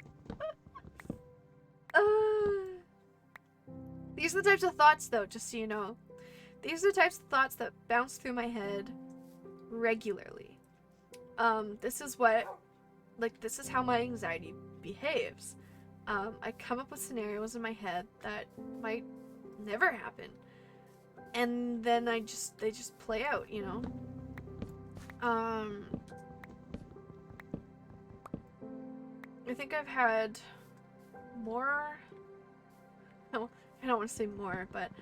These are the types of thoughts, though, just so you know. These are the types of thoughts that bounce through my head regularly. This is what, like, this is how my anxiety behaves. I come up with scenarios in my head that might never happen, and then they just play out, you know? I think I've had more, no, I don't want to say more, but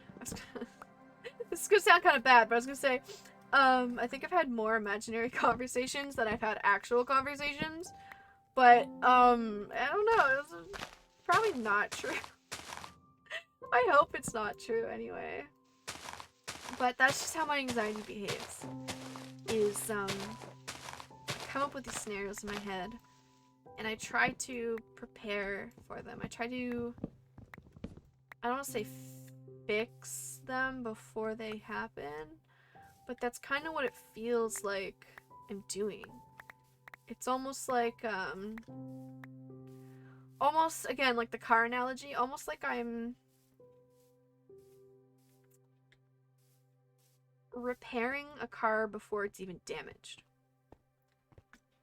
this is gonna sound kind of bad, but I was gonna say, I think I've had more imaginary conversations than I've had actual conversations, but, I don't know, it's probably not true. I hope it's not true anyway. But that's just how my anxiety behaves, is, I come up with these scenarios in my head, and I try to prepare for them. I try to, I don't want to say fix them before they happen, but that's kind of what it feels like I'm doing. It's almost like, almost, again, like the car analogy, almost like I'm repairing a car before it's even damaged.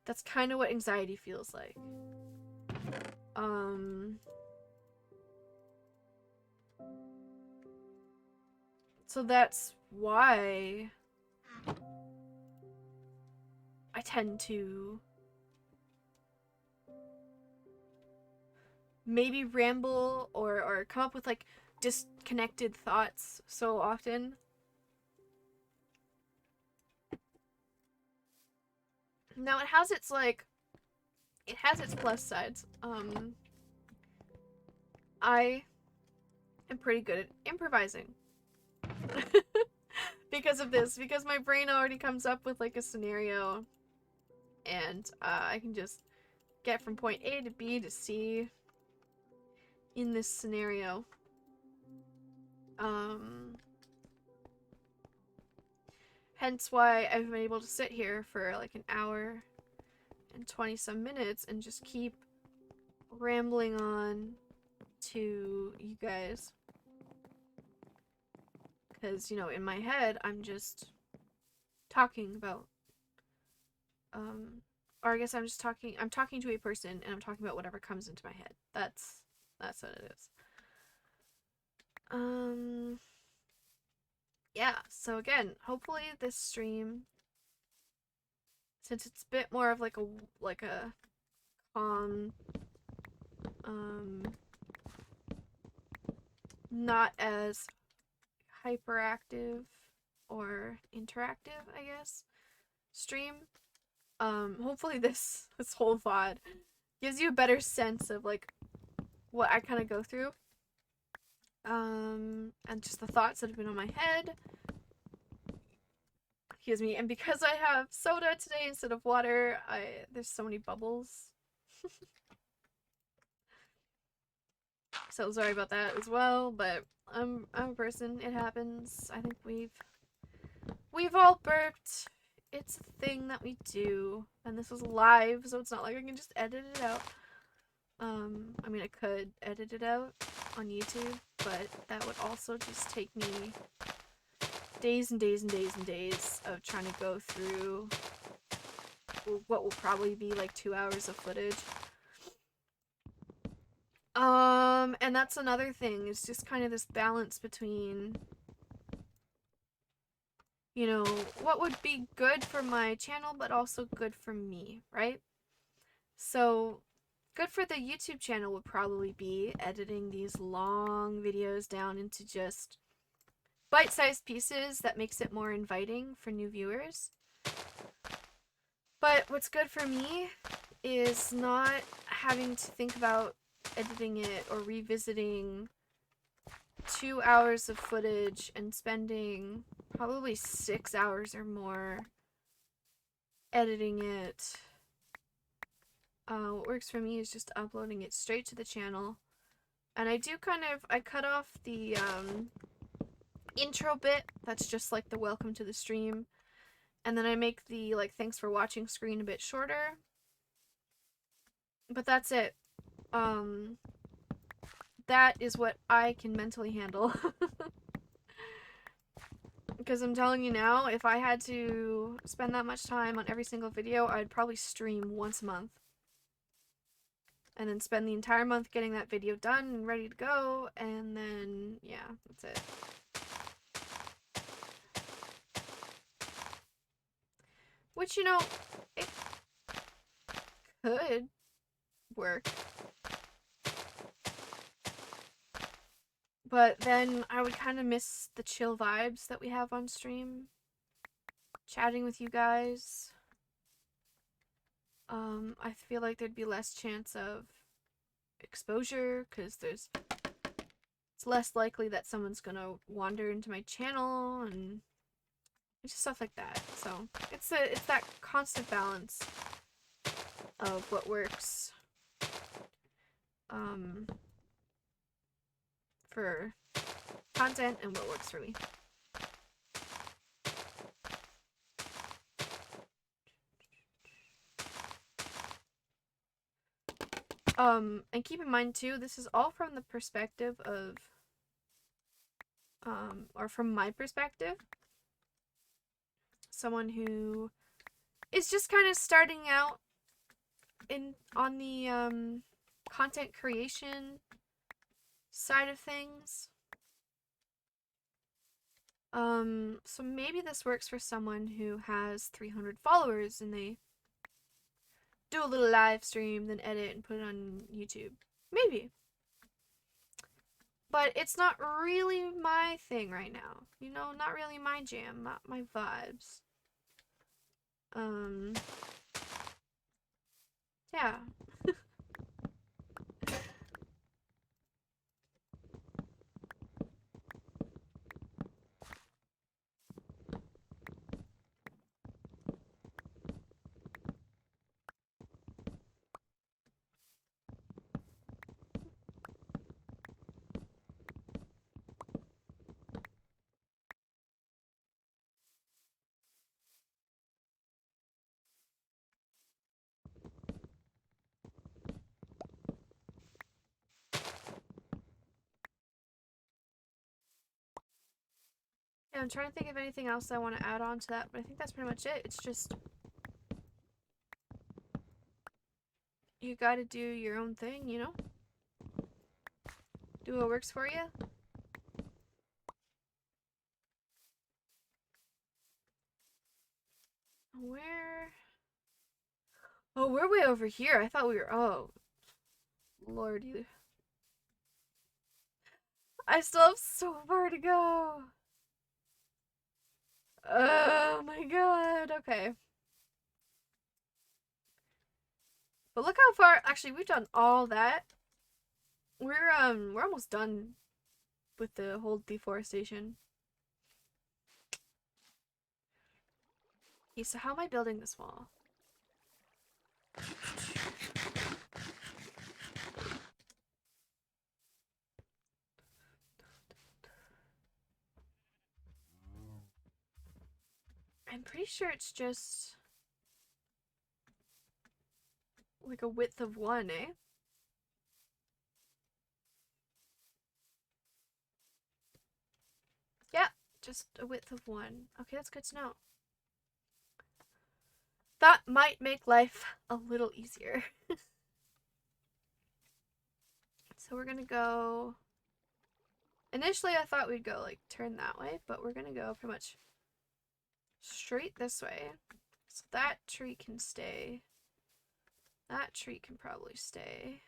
That's kind of what anxiety feels like. So that's why I tend to maybe ramble or come up with like disconnected thoughts so often. Now it has its like, it has its plus sides. I am pretty good at improvising. Because of this, because my brain already comes up with like a scenario and I can just get from point A to B to C in this scenario. Hence why I've been able to sit here for like an hour and 20 some minutes and just keep rambling on to you guys. Because, you know, in my head, I'm just talking about, or I guess I'm just talking, I'm talking to a person and I'm talking about whatever comes into my head. That's what it is. Yeah, so again, hopefully this stream, since it's a bit more of like a calm, not as hyperactive or interactive, I guess, stream. Hopefully this whole VOD gives you a better sense of like what I kind of go through. And just the thoughts that have been on my head. Excuse me. And because I have soda today instead of water, there's so many bubbles. So sorry about that as well, but I'm a person. It happens. I think we've all burped. It's a thing that we do, and this was live, so it's not like I can just edit it out. I mean, I could edit it out on YouTube, but that would also just take me days and days and days and days of trying to go through what will probably be like 2 hours of footage. And that's another thing, is just kind of this balance between, you know, what would be good for my channel, but also good for me, right? So, good for the YouTube channel would probably be editing these long videos down into just bite-sized pieces that makes it more inviting for new viewers. But what's good for me is not having to think about editing it or revisiting 2 hours of footage and spending probably 6 hours or more editing it. What works for me is just uploading it straight to the channel. And I do I cut off the intro bit that's just like the welcome to the stream. And then I make the like thanks for watching screen a bit shorter. But that's it. That is what I can mentally handle. Because I'm telling you now, if I had to spend that much time on every single video, I'd probably stream once a month. And then spend the entire month getting that video done and ready to go, and then, yeah, that's it. Which, you know, it could work. But then I would kind of miss the chill vibes that we have on stream. Chatting with you guys. I feel like there'd be less chance of exposure, because it's less likely that someone's gonna wander into my channel, and just stuff like that. So it's that constant balance of what works for content and what works for me. And keep in mind too, this is all from the perspective of, or from my perspective, someone who is just kind of starting out on the, content creation side of things. So maybe this works for someone who has 300 followers and they do a little live stream, then edit and put it on YouTube. Maybe. But it's not really my thing right now. You know, not really my jam, not my vibes. Yeah. Yeah, I'm trying to think of anything else I want to add on to that, but I think that's pretty much it. It's just, you gotta do your own thing, you know? Do what works for you. Where? Oh, we're way over here. I thought we were, oh, Lord, you. I still have so far to go. Oh my god, okay. But look how far, actually, we've done all that. We're almost done with the whole deforestation. Okay, so how am I building this wall? I'm pretty sure it's just like a width of 1, eh? Yeah, just a width of 1. Okay, that's good to know. That might make life a little easier. So we're gonna go... Initially I thought we'd go like turn that way, but we're gonna go pretty much straight this way. So that tree can stay. That tree can probably stay.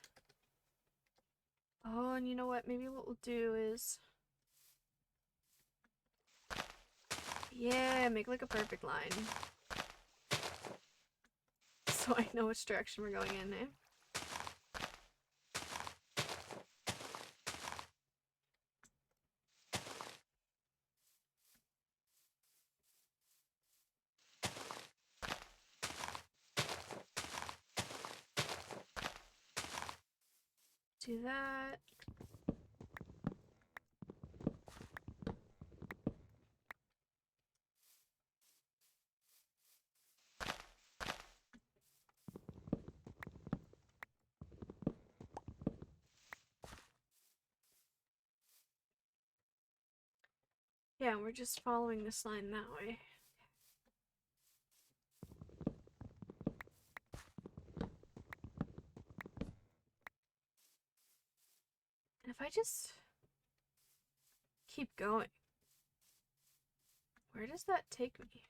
Oh, and you know what? Maybe what we'll do is... Yeah, make like a perfect line. So I know which direction we're going in, eh? Do that. Yeah, we're just following this line that way. And if I just keep going, where does that take me?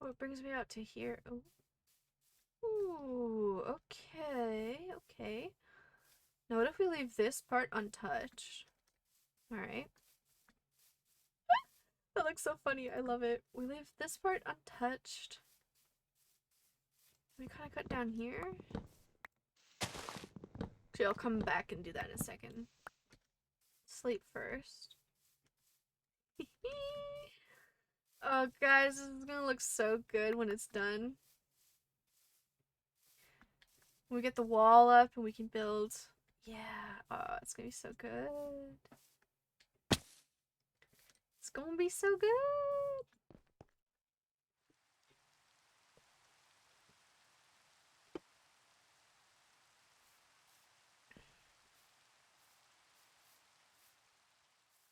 it brings me out to here. Oh. Ooh, okay, okay. Now what if we leave this part untouched? Alright. That looks so funny, I love it. We leave this part untouched. We kind of cut down here. Actually, I'll come back and do that in a second. Sleep first. Oh, guys, this is gonna look so good when it's done. We get the wall up and we can build. Yeah, oh, it's gonna be so good. It's gonna be so good.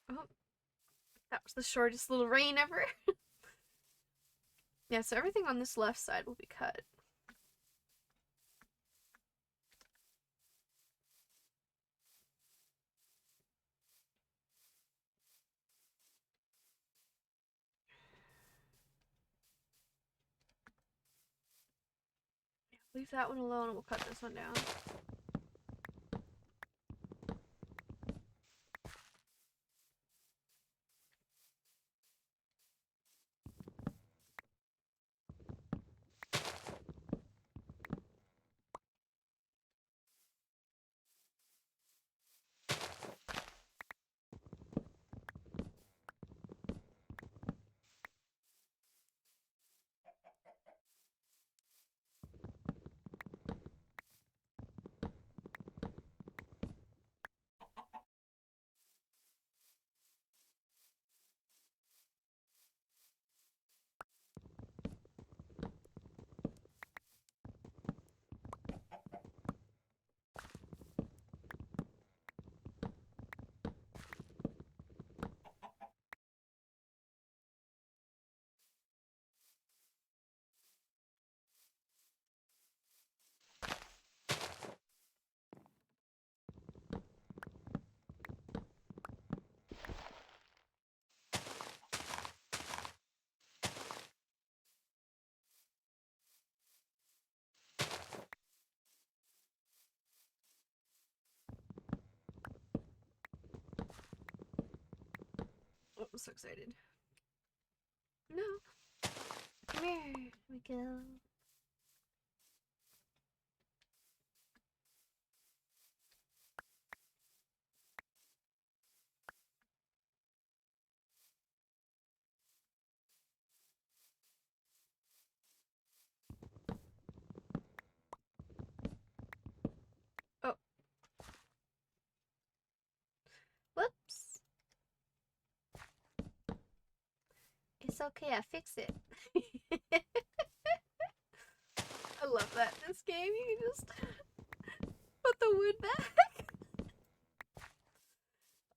Oh, that was the shortest little rain ever. Yeah, so everything on this left side will be cut. Leave that one alone and we'll cut this one down. Oh, I'm so excited. No. Come here. Here we go. Oh. Whoops. It's okay, I fix it. I love that in this game. You can just put the wood back.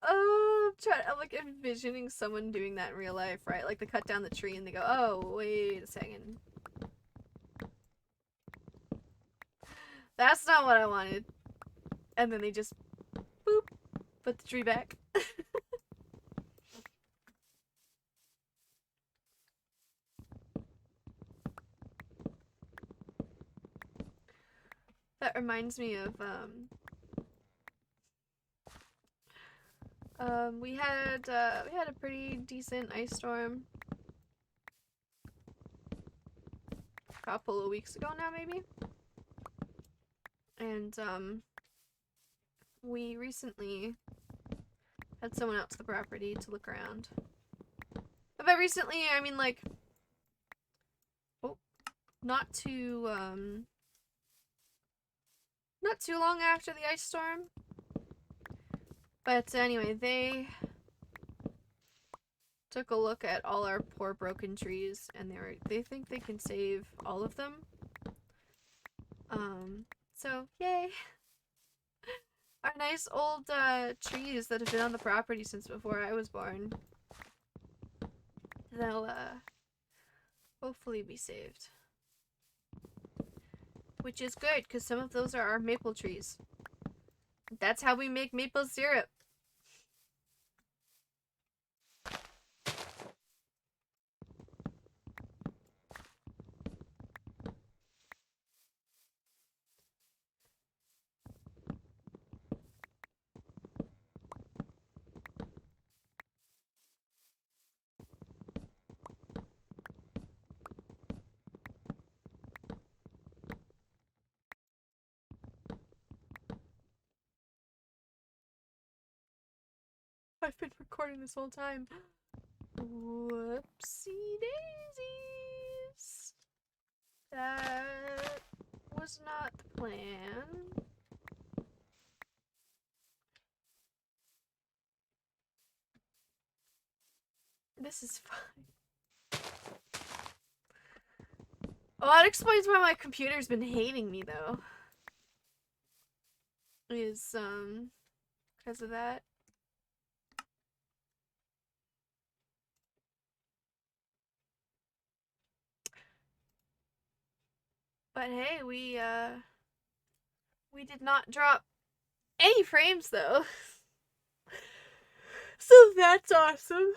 Oh, I'm like envisioning someone doing that in real life, right? Like they cut down the tree and they go, oh, wait a second. That's not what I wanted. And then they just, boop, put the tree back. That reminds me of, we had a pretty decent ice storm a couple of weeks ago now, maybe. And, we recently had someone out to the property to look around. And by recently, I mean, like, oh, not too long after the ice storm. But anyway, they took a look at all our poor broken trees, and they think they can save all of them. So yay! Our nice old trees that have been on the property since before I was born. They'll hopefully be saved. Which is good, because some of those are our maple trees. That's how we make maple syrup. I've been recording this whole time. Whoopsie daisies. That was not the plan. This is fine. Oh, that explains why my computer's been hating me, though. Is, because of that. But hey, we did not drop any frames, though. So that's awesome.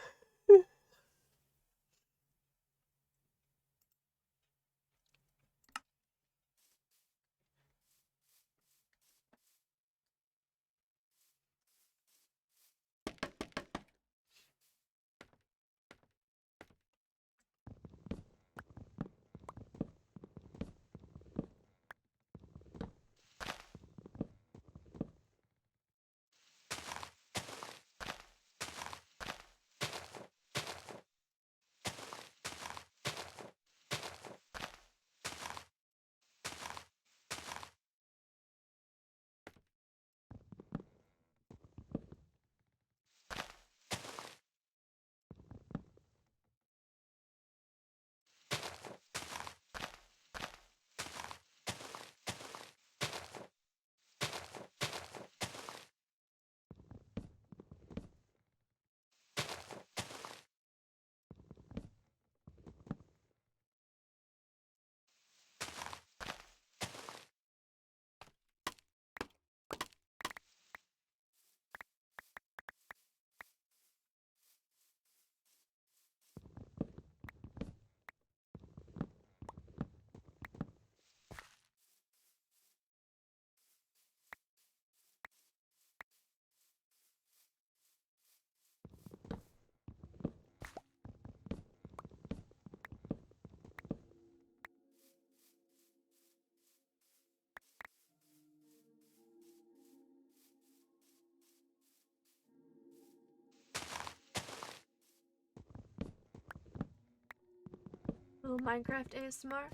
Little Minecraft ASMR.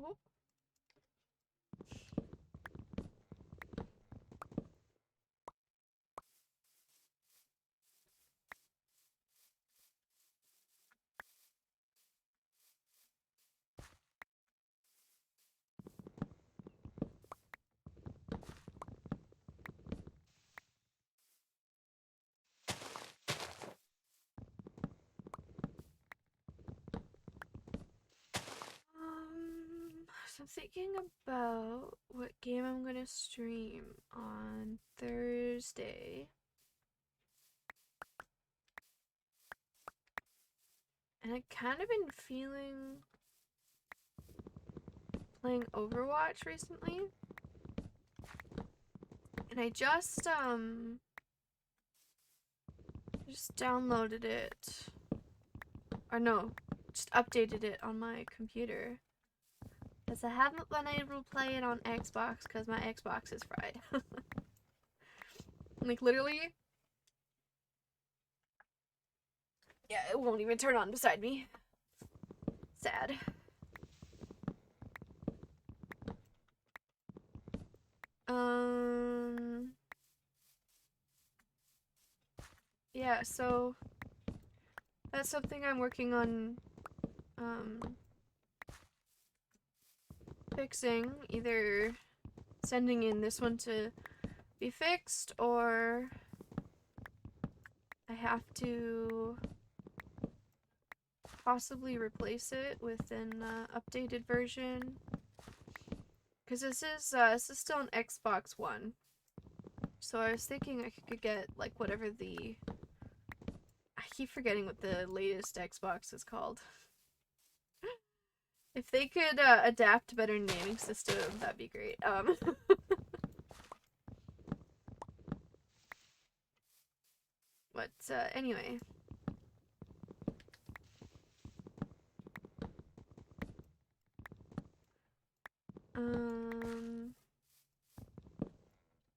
Oh. So I'm thinking about what game I'm gonna stream on Thursday. And I kind of been feeling playing Overwatch recently. And I just downloaded it. Or no, just updated it on my computer. Because I haven't been able to play it on Xbox because my Xbox is fried. Like, literally. Yeah, it won't even turn on beside me. Sad. Yeah, so that's something I'm working on fixing, either sending in this one to be fixed or I have to possibly replace it with an updated version Because this is still an Xbox One. So I was thinking I could get, like, whatever the... I keep forgetting what the latest Xbox is called. If they could adapt a better naming system, that'd be great. But anyway.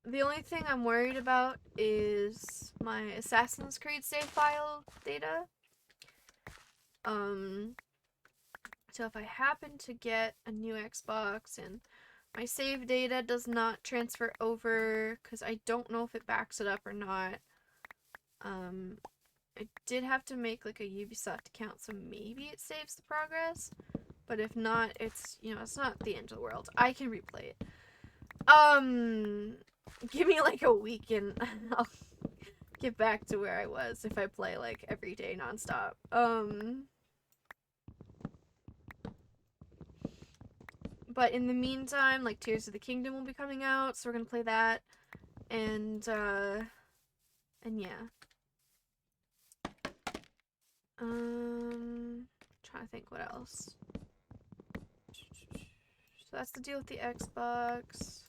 The only thing I'm worried about is my Assassin's Creed save file data. So if I happen to get a new Xbox and my save data does not transfer over, because I don't know if it backs it up or not. I did have to make like a Ubisoft account, so maybe it saves the progress. But if not, it's, you know, it's not the end of the world. I can replay it. Give me like a week and I'll get back to where I was if I play like every day nonstop. But in the meantime, like Tears of the Kingdom will be coming out, so we're gonna play that. And yeah. Trying to think what else. So that's the deal with the Xbox.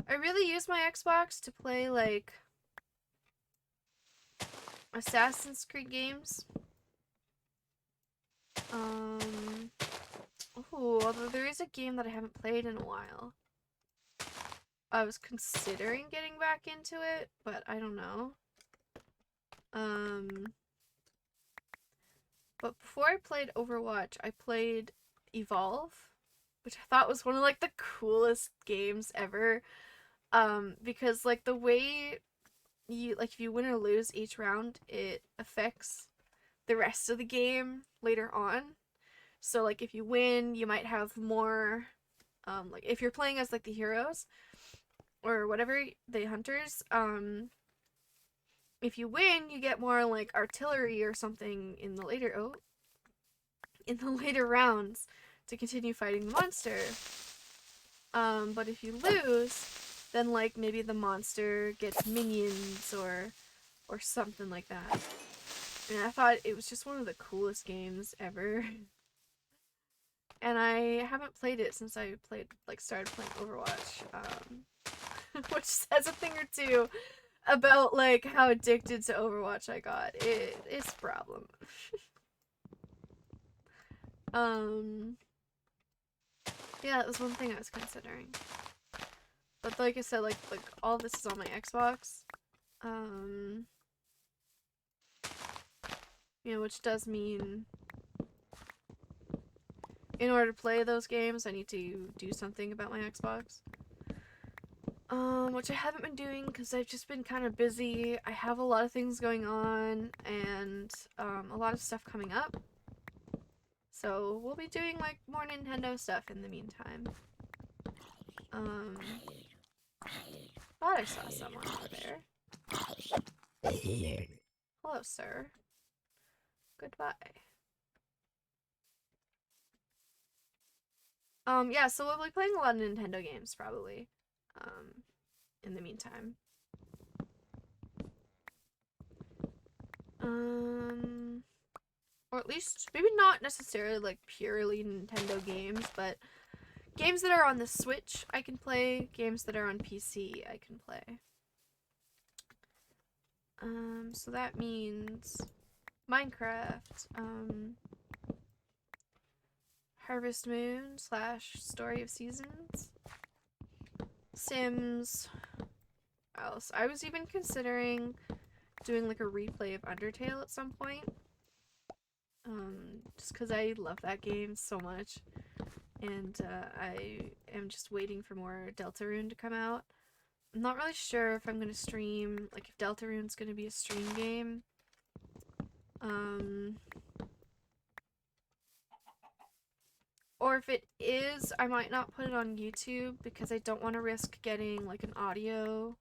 I really use my Xbox to play like Assassin's Creed games. Although there is a game that I haven't played in a while. I was considering getting back into it, but I don't know. But before I played Overwatch, I played Evolve, which I thought was one of like the coolest games ever. Because like the way you, like, if you win or lose each round, it affects the rest of the game later on. So like if you win, you might have more, like if you're playing as like the heroes or whatever, the hunters, if you win, you get more like artillery or something in the later rounds to continue fighting the monster. But if you lose, then like maybe the monster gets minions or something like that. And I thought it was just one of the coolest games ever. And I haven't played it since I started playing Overwatch. Which says a thing or two about like how addicted to Overwatch I got. It's a problem. Yeah, that was one thing I was considering. But like I said, like all this is on my Xbox. You know, which does mean in order to play those games, I need to do something about my Xbox. Which I haven't been doing because I've just been kind of busy. I have a lot of things going on and a lot of stuff coming up. So we'll be doing like more Nintendo stuff in the meantime. Thought I saw someone over there. Hello, sir. Goodbye. Yeah, so we'll be playing a lot of Nintendo games, probably. In the meantime. Or at least, maybe not necessarily, like, purely Nintendo games, but games that are on the Switch, I can play. Games that are on PC, I can play. So that means Minecraft, Harvest Moon / Story of Seasons, Sims. What else? I was even considering doing like a replay of Undertale at some point. Just because I love that game so much. And I am just waiting for more Deltarune to come out. I'm not really sure if I'm going to stream, like if Deltarune's going to be a stream game. Or if it is, I might not put it on YouTube because I don't want to risk getting like an audio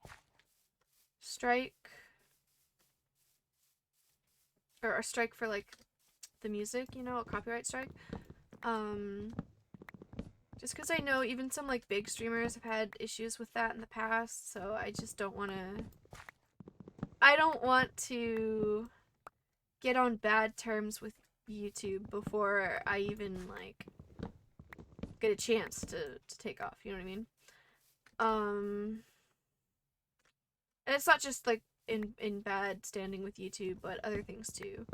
strike. Or a strike for like the music, you know, a copyright strike. Just because I know even some like big streamers have had issues with that in the past, so I just don't want to. I don't want to get on bad terms with YouTube before I even like get a chance to take off. You know what I mean? And it's not just like in bad standing with YouTube, but other things too.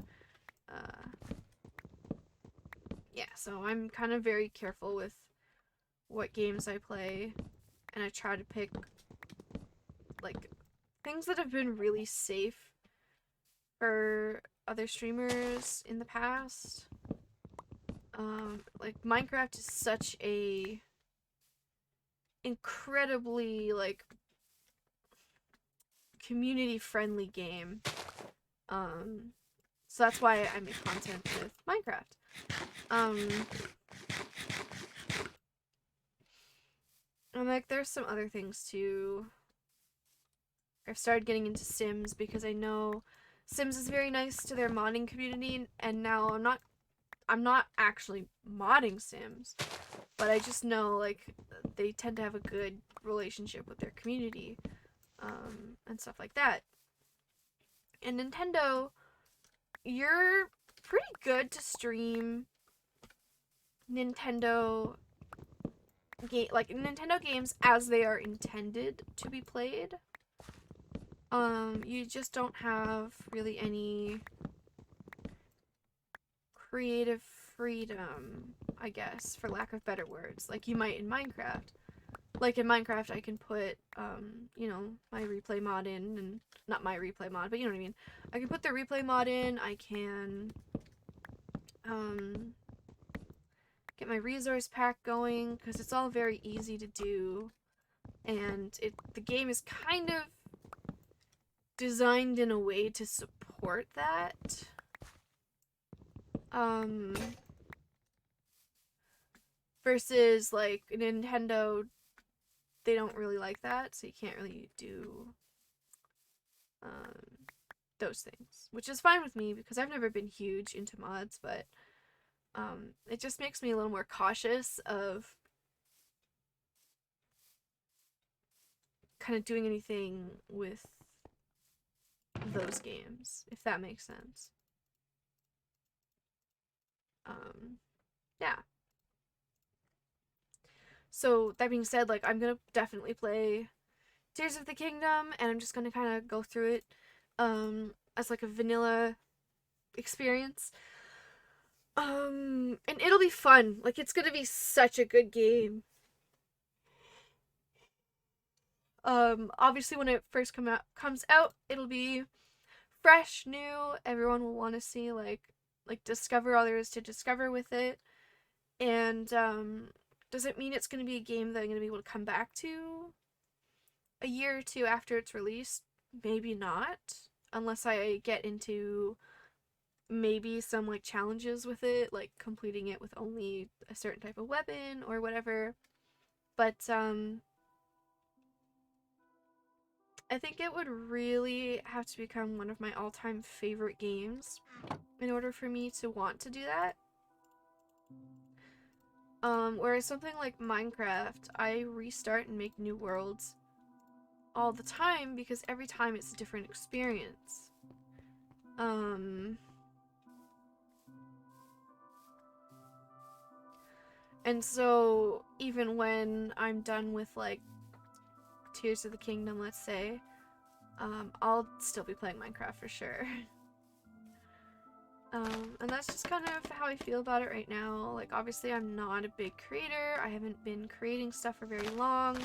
Yeah, so I'm kind of very careful with what games I play, and I try to pick like things that have been really safe for other streamers in the past. Like Minecraft is such a incredibly like community friendly game. So that's why I make content with Minecraft. And like there's some other things too. I've started getting into Sims because I know Sims is very nice to their modding community, and now I'm not actually modding Sims, but I just know like they tend to have a good relationship with their community, and stuff like that. And Nintendo, you're pretty good to stream Nintendo Nintendo games as they are intended to be played. You just don't have really any creative freedom, I guess, for lack of better words, like you might in Minecraft. Like in Minecraft, I can put, you know, my replay mod in, and not my replay mod, but you know what I mean. I can put the replay mod in, I can, get my resource pack going, because it's all very easy to do, and the game is kind of designed in a way to support that. Versus, like, Nintendo, they don't really like that, so you can't really do, those things. Which is fine with me, because I've never been huge into mods, but, it just makes me a little more cautious of kind of doing anything with those games, if that makes sense. Yeah. So, that being said, like, I'm gonna definitely play Tears of the Kingdom, and I'm just gonna kind of go through it, as like a vanilla experience. And it'll be fun. Like, it's gonna be such a good game. Obviously when it first comes out, it'll be fresh, new. Everyone will want to see like discover all there is to discover with it. And does it mean it's going to be a game that I'm going to be able to come back to a year or two after it's released? Maybe not, unless I get into maybe some like challenges with it, like completing it with only a certain type of weapon or whatever. But I think it would really have to become one of my all-time favorite games in order for me to want to do that. Whereas something like Minecraft, I restart and make new worlds all the time because every time it's a different experience. And so even when I'm done with like Tears of the Kingdom, let's say, I'll still be playing Minecraft for sure. And that's just kind of how I feel about it right now. Like, obviously I'm not a big creator. I haven't been creating stuff for very long.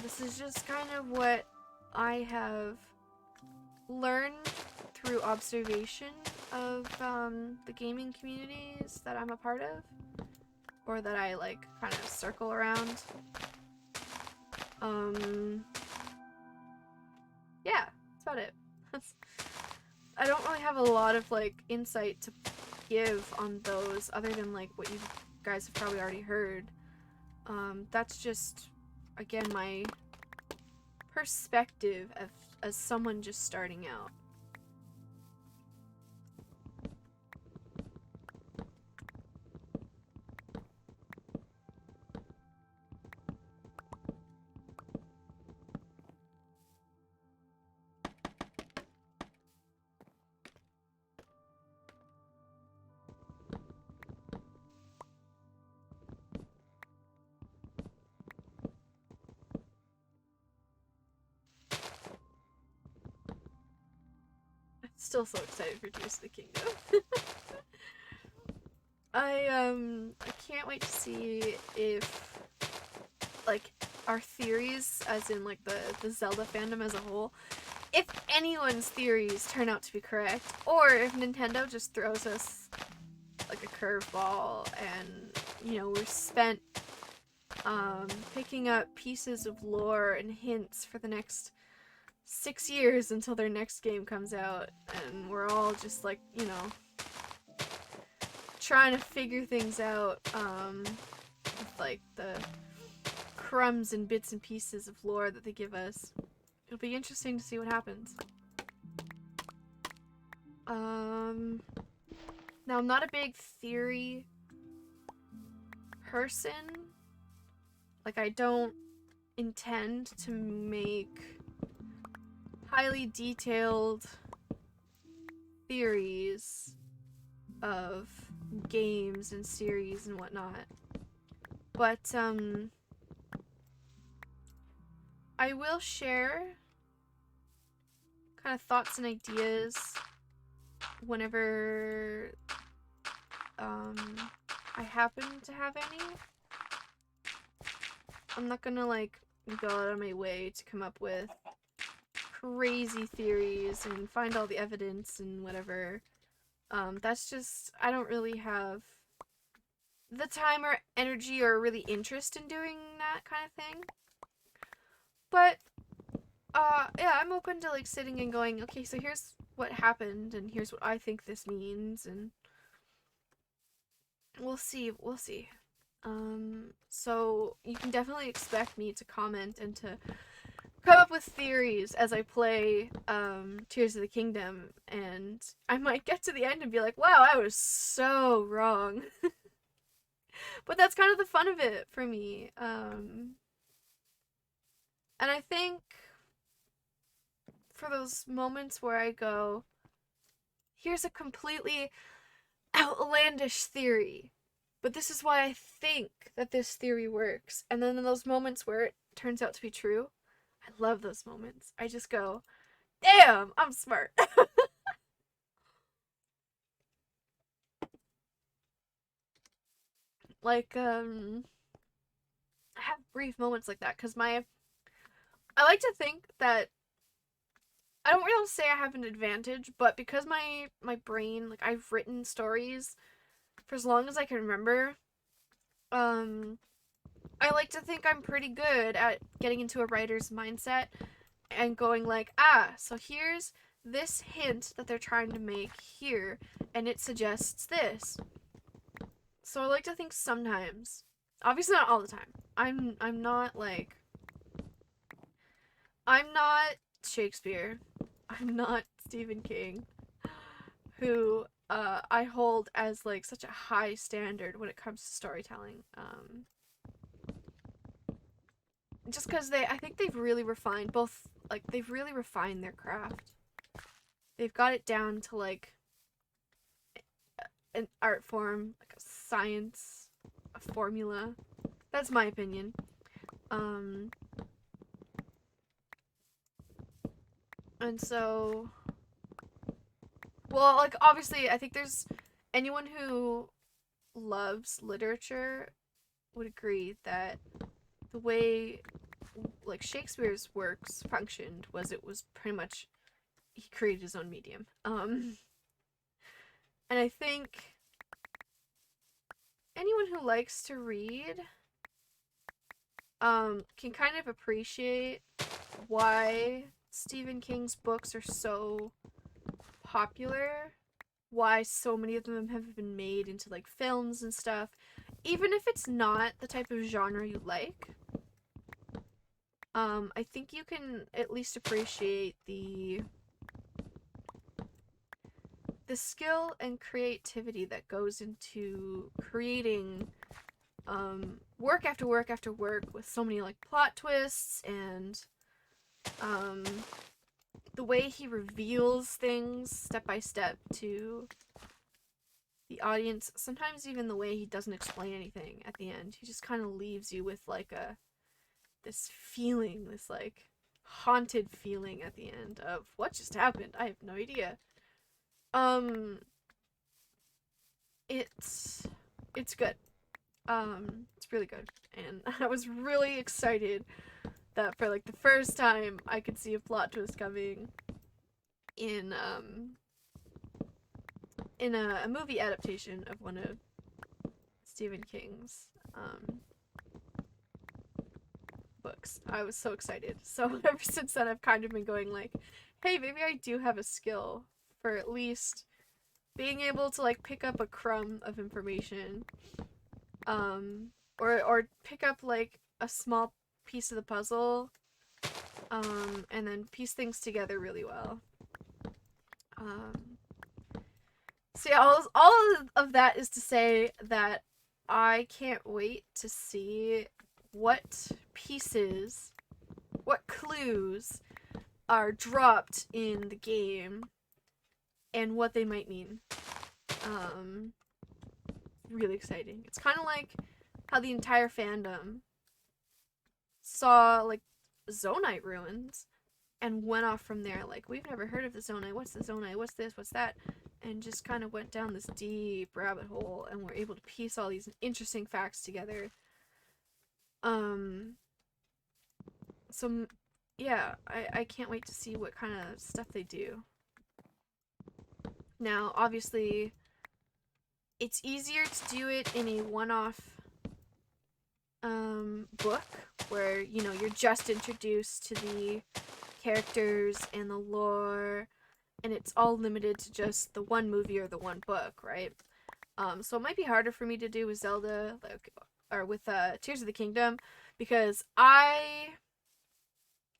This is just kind of what I have learned through observation of, the gaming communities that I'm a part of. Or that I, like, kind of circle around. Yeah, that's about it. I don't really have a lot of, like, insight to give on those, other than, like, what you guys have probably already heard. That's just, again, my perspective as someone just starting out. Still so excited for Tears of the Kingdom. I can't wait to see if like our theories, as in like the Zelda fandom as a whole, if anyone's theories turn out to be correct, or if Nintendo just throws us like a curveball and, you know, we're spent picking up pieces of lore and hints for the next 6 years until their next game comes out, and we're all just like, you know, trying to figure things out with like the crumbs and bits and pieces of lore that they give us. It'll be interesting to see what happens. Now I'm not a big theory person. Like, I don't intend to make highly detailed theories of games and series and whatnot. But, I will share kind of thoughts and ideas whenever, I happen to have any. I'm not gonna, like, go out of my way to come up with crazy theories and find all the evidence and whatever. That's just, I don't really have the time or energy or really interest in doing that kind of thing. But, yeah, I'm open to, like, sitting and going, okay, so here's what happened, and here's what I think this means, and we'll see. So you can definitely expect me to comment and to come up with theories as I play, Tears of the Kingdom, and I might get to the end and be like, wow, I was so wrong. But that's kind of the fun of it for me. And I think for those moments where I go, here's a completely outlandish theory, but this is why I think that this theory works. And then in those moments where it turns out to be true, I love those moments. I just go, damn, I'm smart. Like, I have brief moments like that, because I like to think that I don't really say I have an advantage, but because my brain, like, I've written stories for as long as I can remember, I like to think I'm pretty good at getting into a writer's mindset and going like, so here's this hint that they're trying to make here, and it suggests this. So I like to think sometimes, obviously not all the time. I'm not Shakespeare. I'm not Stephen King, who I hold as like such a high standard when it comes to storytelling. Just because I think they've really refined they've really refined their craft. They've got it down to like an art form, like a science, a formula. That's my opinion. And so, well, like, obviously, I think there's anyone who loves literature would agree that the way, like, Shakespeare's works functioned was it was pretty much he created his own medium. And I think anyone who likes to read can kind of appreciate why Stephen King's books are so popular, why so many of them have been made into like films and stuff, even if it's not the type of genre you like. I think you can at least appreciate the skill and creativity that goes into creating work after work after work with so many like plot twists and the way he reveals things step by step to the audience. Sometimes even the way he doesn't explain anything at the end. He just kind of leaves you with like this feeling, this like haunted feeling at the end of what just happened. I have no idea. Um, it's good. It's really good, and I was really excited that for like the first time I could see a plot twist coming in a movie adaptation of one of Stephen King's books. I was so excited. So ever since then I've kind of been going like, hey, maybe I do have a skill for at least being able to like pick up a crumb of information. Or pick up like a small piece of the puzzle, and then piece things together really well. Um, so yeah, all of that is to say that I can't wait to see what pieces, what clues are dropped in the game and what they might mean. Um, really exciting. It's kind of like how the entire fandom saw like Zonite ruins and went off from there. Like, we've never heard of the Zonite. What's the Zonite? What's this? What's that? And just kind of went down this deep rabbit hole and were able to piece all these interesting facts together. So yeah, I can't wait to see what kind of stuff they do. Now, obviously, it's easier to do it in a one-off book where, you know, you're just introduced to the characters and the lore, and it's all limited to just the one movie or the one book, right? So it might be harder for me to do with Zelda, like, or with Tears of the Kingdom, because I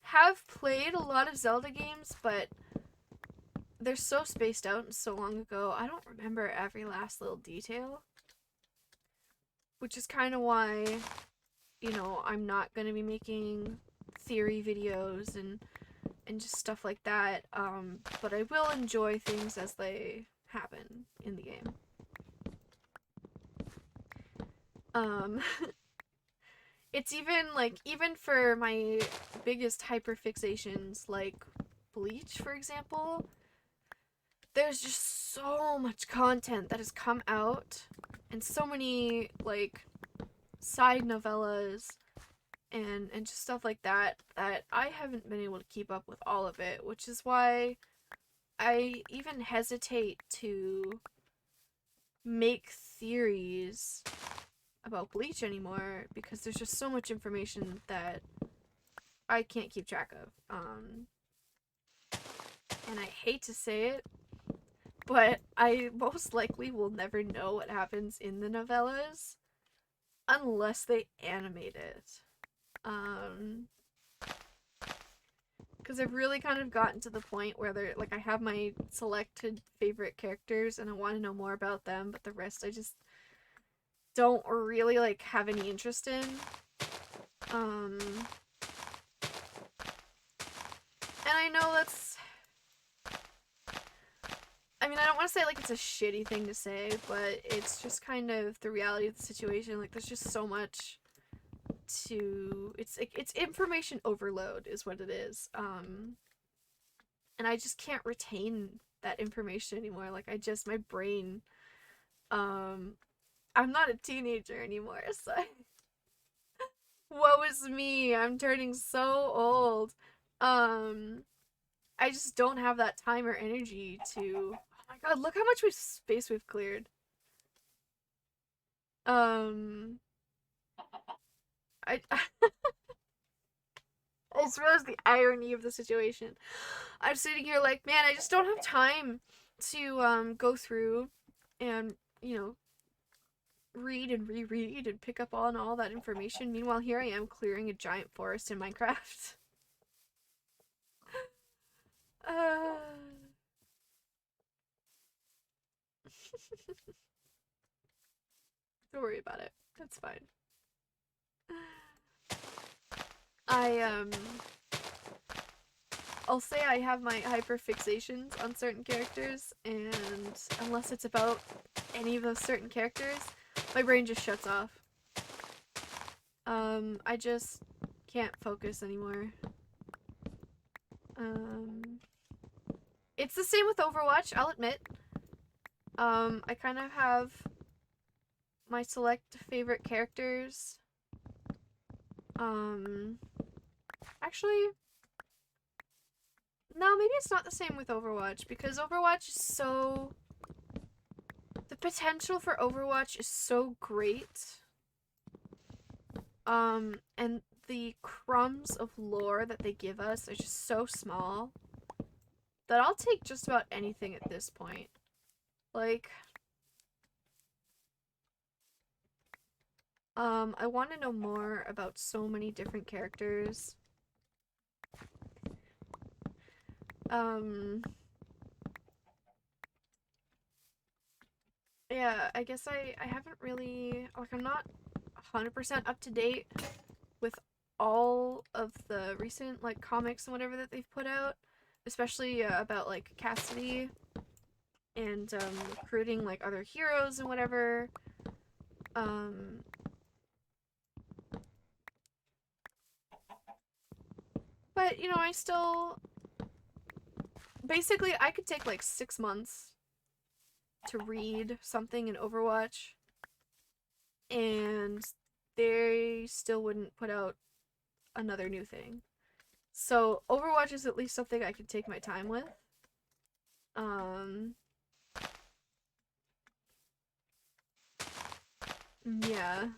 have played a lot of Zelda games, but they're so spaced out and so long ago, I don't remember every last little detail. Which is kind of why, you know, I'm not going to be making theory videos and just stuff like that. But I will enjoy things as they happen in the game. It's even for my biggest hyperfixations, like Bleach, for example, there's just so much content that has come out, and so many, like, side novellas and just stuff like that I haven't been able to keep up with all of it, which is why I even hesitate to make theories about Bleach anymore, because there's just so much information that I can't keep track of. And I hate to say it, but I most likely will never know what happens in the novellas unless they animate it. Because I've really kind of gotten to the point where they're like, I have my selected favorite characters and I want to know more about them, but the rest I just don't really like have any interest in. And I know that's, I mean, I don't want to say like it's a shitty thing to say, but it's just kind of the reality of the situation. Like, there's just so much to, it's information overload is what it is. And I just can't retain that information anymore. Like, my brain, I'm not a teenager anymore, so woe is me, I'm turning so old. I just don't have that time or energy to, oh my god, look how much space we've cleared. I I just realized the irony of the situation. I'm sitting here like, man, I just don't have time to go through and, you know, read and reread and pick up on all that information. Meanwhile, here I am clearing a giant forest in Minecraft. uh... Don't worry about it. That's fine. I I'll say I have my hyperfixations on certain characters, and unless it's about any of those certain characters, my brain just shuts off. I just can't focus anymore. It's the same with Overwatch, I'll admit. I kind of have my select favorite characters. Um, actually, no, maybe it's not the same with Overwatch because Overwatch is so. The potential for Overwatch is so great. And the crumbs of lore that they give us are just so small that I'll take just about anything at this point. Like, I want to know more about so many different characters. Um, yeah, I guess I haven't really, like, I'm not 100% up to date with all of the recent, like, comics and whatever that they've put out, especially about, like, Cassidy and, recruiting, like, other heroes and whatever. Um, but, you know, I still, basically, I could take, like, 6 months to read something in Overwatch, and they still wouldn't put out another new thing. So Overwatch is at least something I can take my time with. Um, yeah.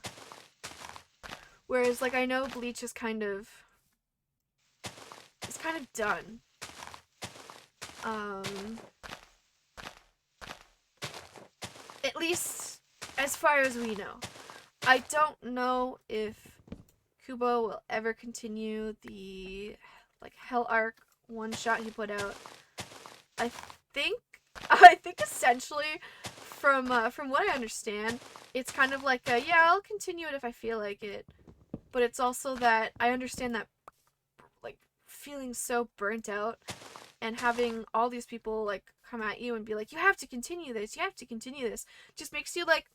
Whereas like I know Bleach is kind of it's kind of done. Um, at least as far as we know. I don't know if Kubo will ever continue the like Hell Arc one shot he put out. I think I think essentially from what I understand, it's kind of like yeah, I'll continue it if I feel like it. But it's also that I understand that like feeling so burnt out and having all these people like come at you and be like, you have to continue this, you have to continue this, just makes you like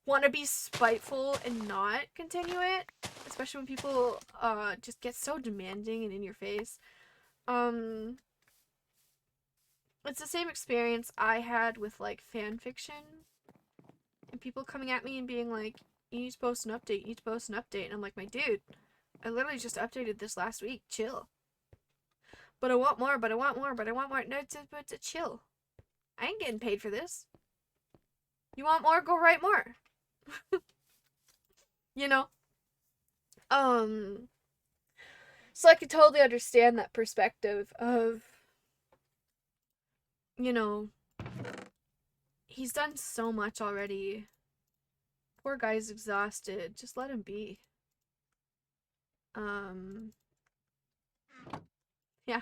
want to be spiteful and not continue it, especially when people just get so demanding and in your face. um it's the same experience I had with like fan fiction and people coming at me and being like, you need to post an update, you need to post an update, and I'm like, my dude, I literally just updated this last week, chill. But I want more, but I want more, but I want more. No, to chill. I ain't getting paid for this. You want more? Go write more. You know? Um, so I could totally understand that perspective of, you know, he's done so much already. Poor guy's exhausted. Just let him be. Um, yeah.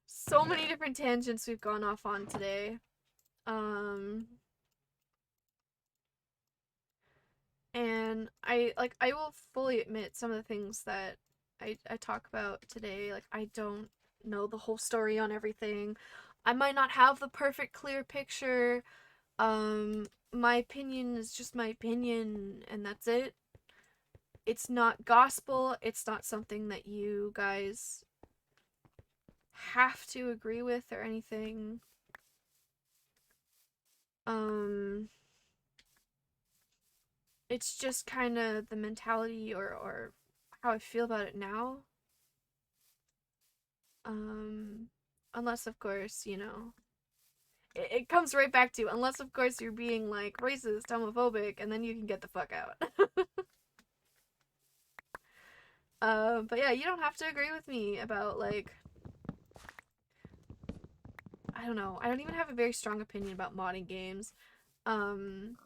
So many different tangents we've gone off on today. Um, and I will fully admit some of the things that I talk about today, like I don't know the whole story on everything. I might not have the perfect clear picture. My opinion is just my opinion and that's it. It's not gospel. It's not something that you guys have to agree with or anything. Um it's just kind of the mentality or how I feel about it now. Um, unless, of course, you know, it comes right back to, unless, of course, you're being like racist, homophobic, and then you can get the fuck out. But yeah, you don't have to agree with me about, like, I don't know. I don't even have a very strong opinion about modding games. Um,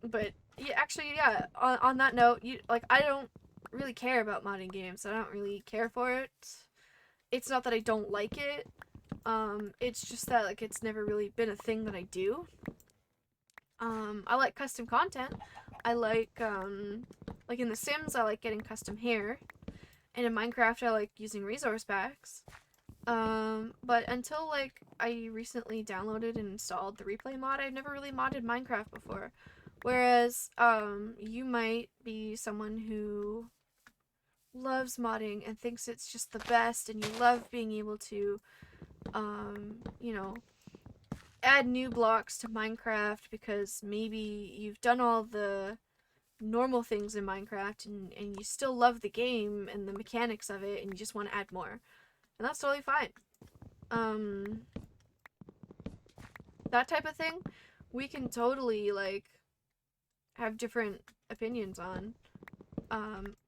but yeah, actually, yeah, on that note, you, like, I don't really care about modding games. I don't really care for it. It's not that I don't like it. It's just that like it's never really been a thing that I do. I like custom content. I like in The Sims I like getting custom hair. And in Minecraft I like using resource packs. But until like I recently downloaded and installed the replay mod, I've never really modded Minecraft before. Whereas, you might be someone who loves modding and thinks it's just the best and you love being able to, you know, add new blocks to Minecraft because maybe you've done all the normal things in Minecraft and you still love the game and the mechanics of it and you just want to add more. And that's totally fine. That type of thing, we can totally, like, have different opinions on.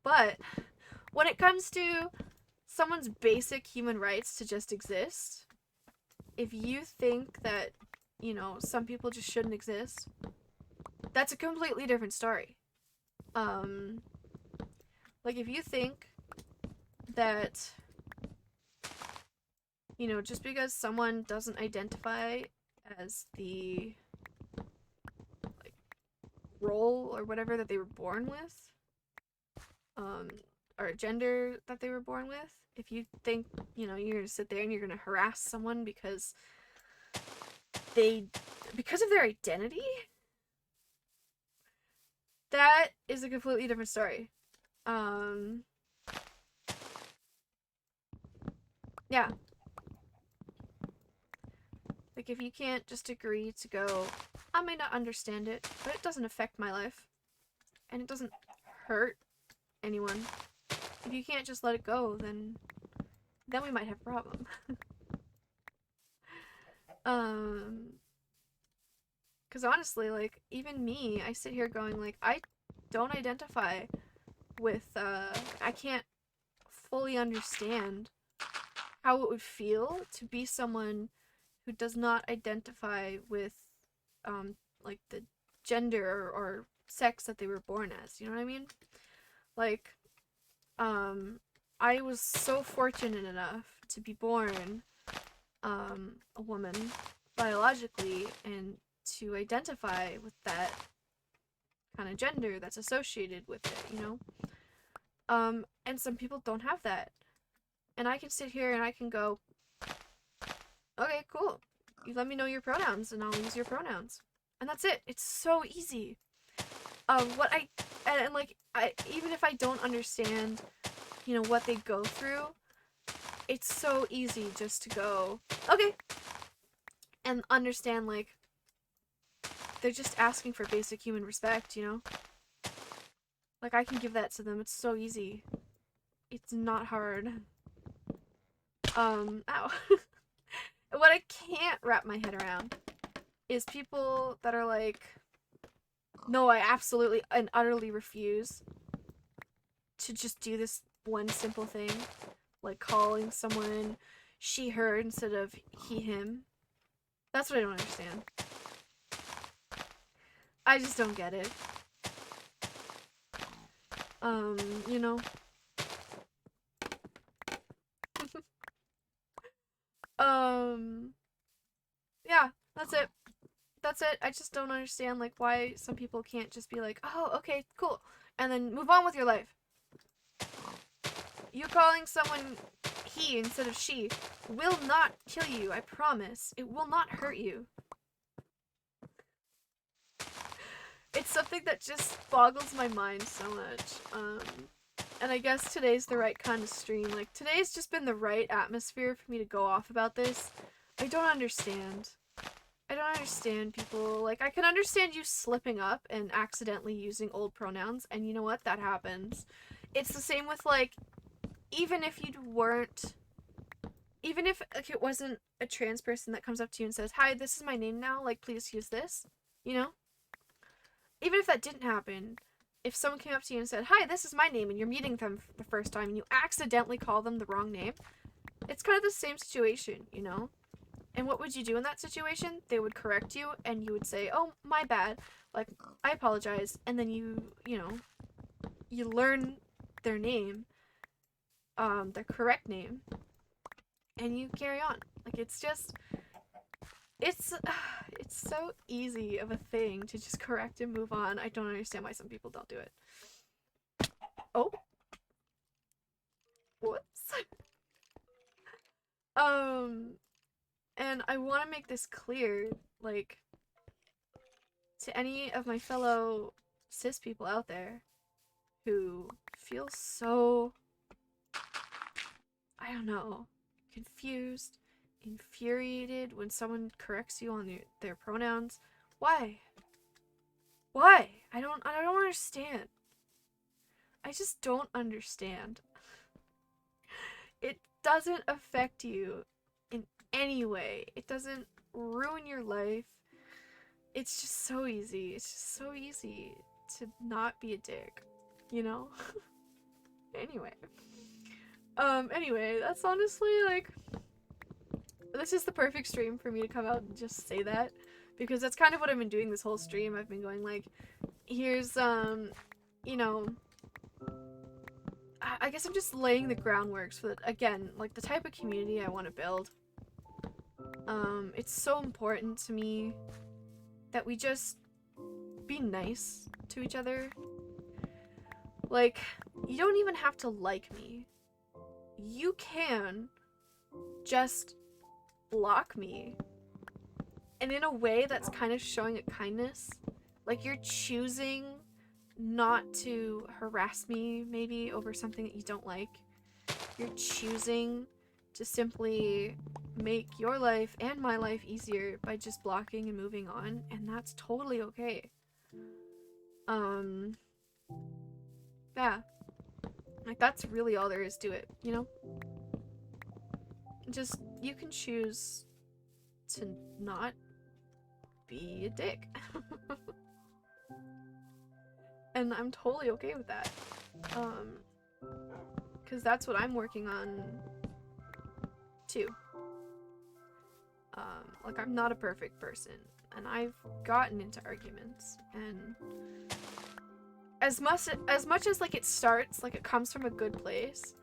But when it comes to someone's basic human rights to just exist, if you think that, you know, some people just shouldn't exist, that's a completely different story. Like, if you think that, you know, just because someone doesn't identify as the, like, role or whatever that they were born with, or gender that they were born with, if you think, you know, you're gonna sit there and you're gonna harass someone because of their identity, that is a completely different story. Yeah. Like, if you can't just agree to go, I may not understand it, but it doesn't affect my life, and it doesn't hurt anyone. If you can't just let it go, then we might have a problem. Because honestly, like, even me, I sit here going, like, I don't identify with, I can't fully understand how it would feel to be someone who does not identify with, like, the gender or sex that they were born as, you know what I mean? Like, I was so fortunate enough to be born, a woman biologically and to identify with that kind of gender that's associated with it, you know? And some people don't have that. And I can sit here and I can go, okay, cool. You let me know your pronouns and I'll use your pronouns. And that's it. It's so easy. Even if I don't understand, you know, what they go through, it's so easy just to go, okay, and understand, like, they're just asking for basic human respect, you know? Like, I can give that to them. It's so easy. It's not hard. Ow. What I can't wrap my head around is people that are like, no, I absolutely and utterly refuse to just do this one simple thing, like calling someone she, her instead of he, him. That's what I don't understand. I just don't get it. You know? Yeah, that's it. That's it. I just don't understand, like, why some people can't just be like, oh, okay, cool, and then move on with your life. You calling someone he instead of she will not kill you, I promise. It will not hurt you. It's something that just boggles my mind so much. And I guess today's the right kind of stream. Like, today's just been the right atmosphere for me to go off about this. I don't understand. I don't understand people. Like, I can understand you slipping up and accidentally using old pronouns, and you know what? That happens. It's the same with, like, even if you weren't, even if, like, it wasn't a trans person that comes up to you and says, hi, this is my name now, like, please use this, you know? Even if that didn't happen, if someone came up to you and said, hi, this is my name, and you're meeting them for the first time, and you accidentally call them the wrong name, it's kind of the same situation, you know? And what would you do in that situation? They would correct you, and you would say, oh, my bad, like, I apologize, and then you learn their name, their correct name, and you carry on. Like, it's just, it's so easy of a thing to just correct and move on. I don't understand why some people don't do it. Oh. Whoops. And I want to make this clear, like, to any of my fellow cis people out there who feel so, I don't know, confused, infuriated when someone corrects you on their pronouns. Why? Why? I don't understand. I just don't understand. It doesn't affect you in any way. It doesn't ruin your life. It's just so easy. It's just so easy to not be a dick, you know? Anyway. Anyway, that's honestly, like, this is the perfect stream for me to come out and just say that, because that's kind of what I've been doing this whole stream. I've been going like, here's, you know, I guess I'm just laying the groundworks for, again, like, the type of community I want to build. It's so important to me that we just be nice to each other. Like, you don't even have to like me. You can just block me. And in a way that's kind of showing a kindness. Like, you're choosing not to harass me, maybe, over something that you don't like. You're choosing to simply make your life and my life easier by just blocking and moving on, and that's totally okay. Yeah. Like, that's really all there is to it, you know? Just, you can choose to not be a dick. And I'm totally okay with that. Because that's what I'm working on, too. Like, I'm not a perfect person, and I've gotten into arguments, and as much as, like, it starts, like, it comes from a good place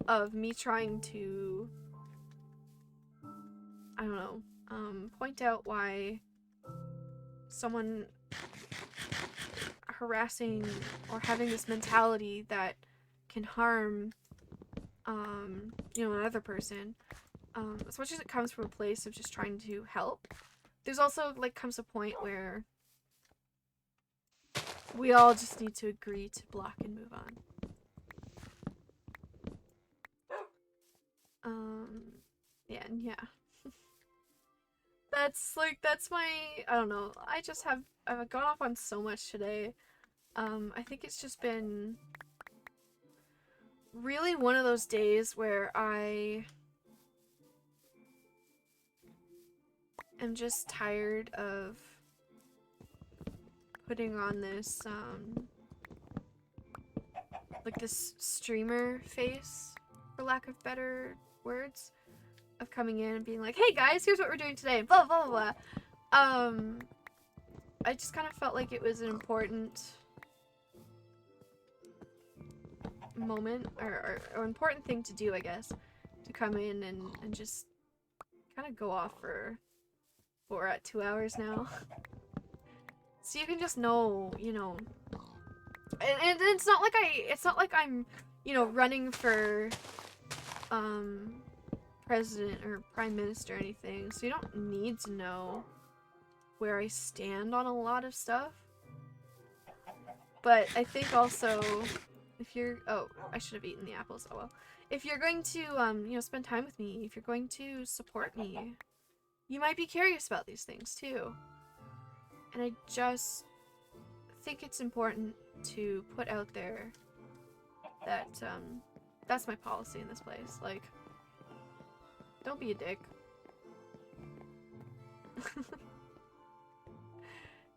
of me trying to, I don't know, point out why someone harassing or having this mentality that can harm, you know, another person, as much as it comes from a place of just trying to help, there's also, like, comes a point where we all just need to agree to block and move on. Yeah, and yeah. That's, like, that's my, I don't know, I've gone off on so much today. I think it's just been really one of those days where I am just tired of putting on this, like, this streamer face, for lack of better words, of coming in and being like, hey guys, here's what we're doing today, blah blah blah blah. I just kind of felt like it was an important moment, or important thing to do, I guess, to come in and just kind of go off for, we're at 2 hours now. So you can just know, you know, and it's not like I'm, you know, running for, president or prime minister or anything, so you don't need to know where I stand on a lot of stuff. But I think also, if you're, oh, I should have eaten the apples, oh well. If you're going to, you know, spend time with me, if you're going to support me, you might be curious about these things too. And I just think it's important to put out there that, that's my policy in this place. Like, don't be a dick.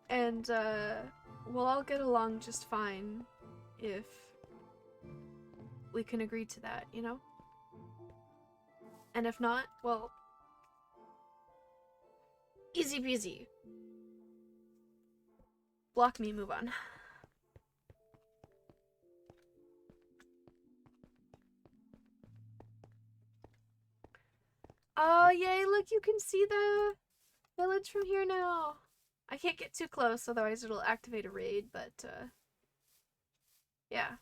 And, we'll all get along just fine if we can agree to that, you know? And if not, well, easy peasy. Block me, move on. Oh, yay, look, you can see the village from here now. I can't get too close, otherwise it'll activate a raid, but, yeah.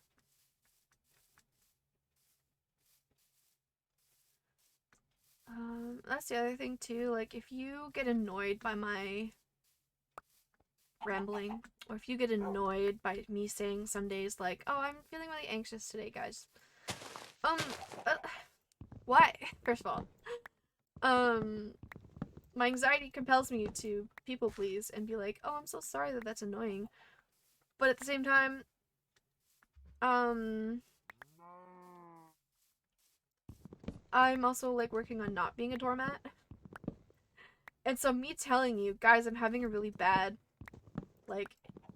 That's the other thing, too, like, if you get annoyed by my rambling, or if you get annoyed by me saying some days, like, oh, I'm feeling really anxious today, guys. Why? First of all. Um, my anxiety compels me to people please and be like, oh, I'm so sorry that that's annoying. But at the same time, um, I'm also like working on not being a doormat. And so me telling you, guys, I'm having a really bad, like,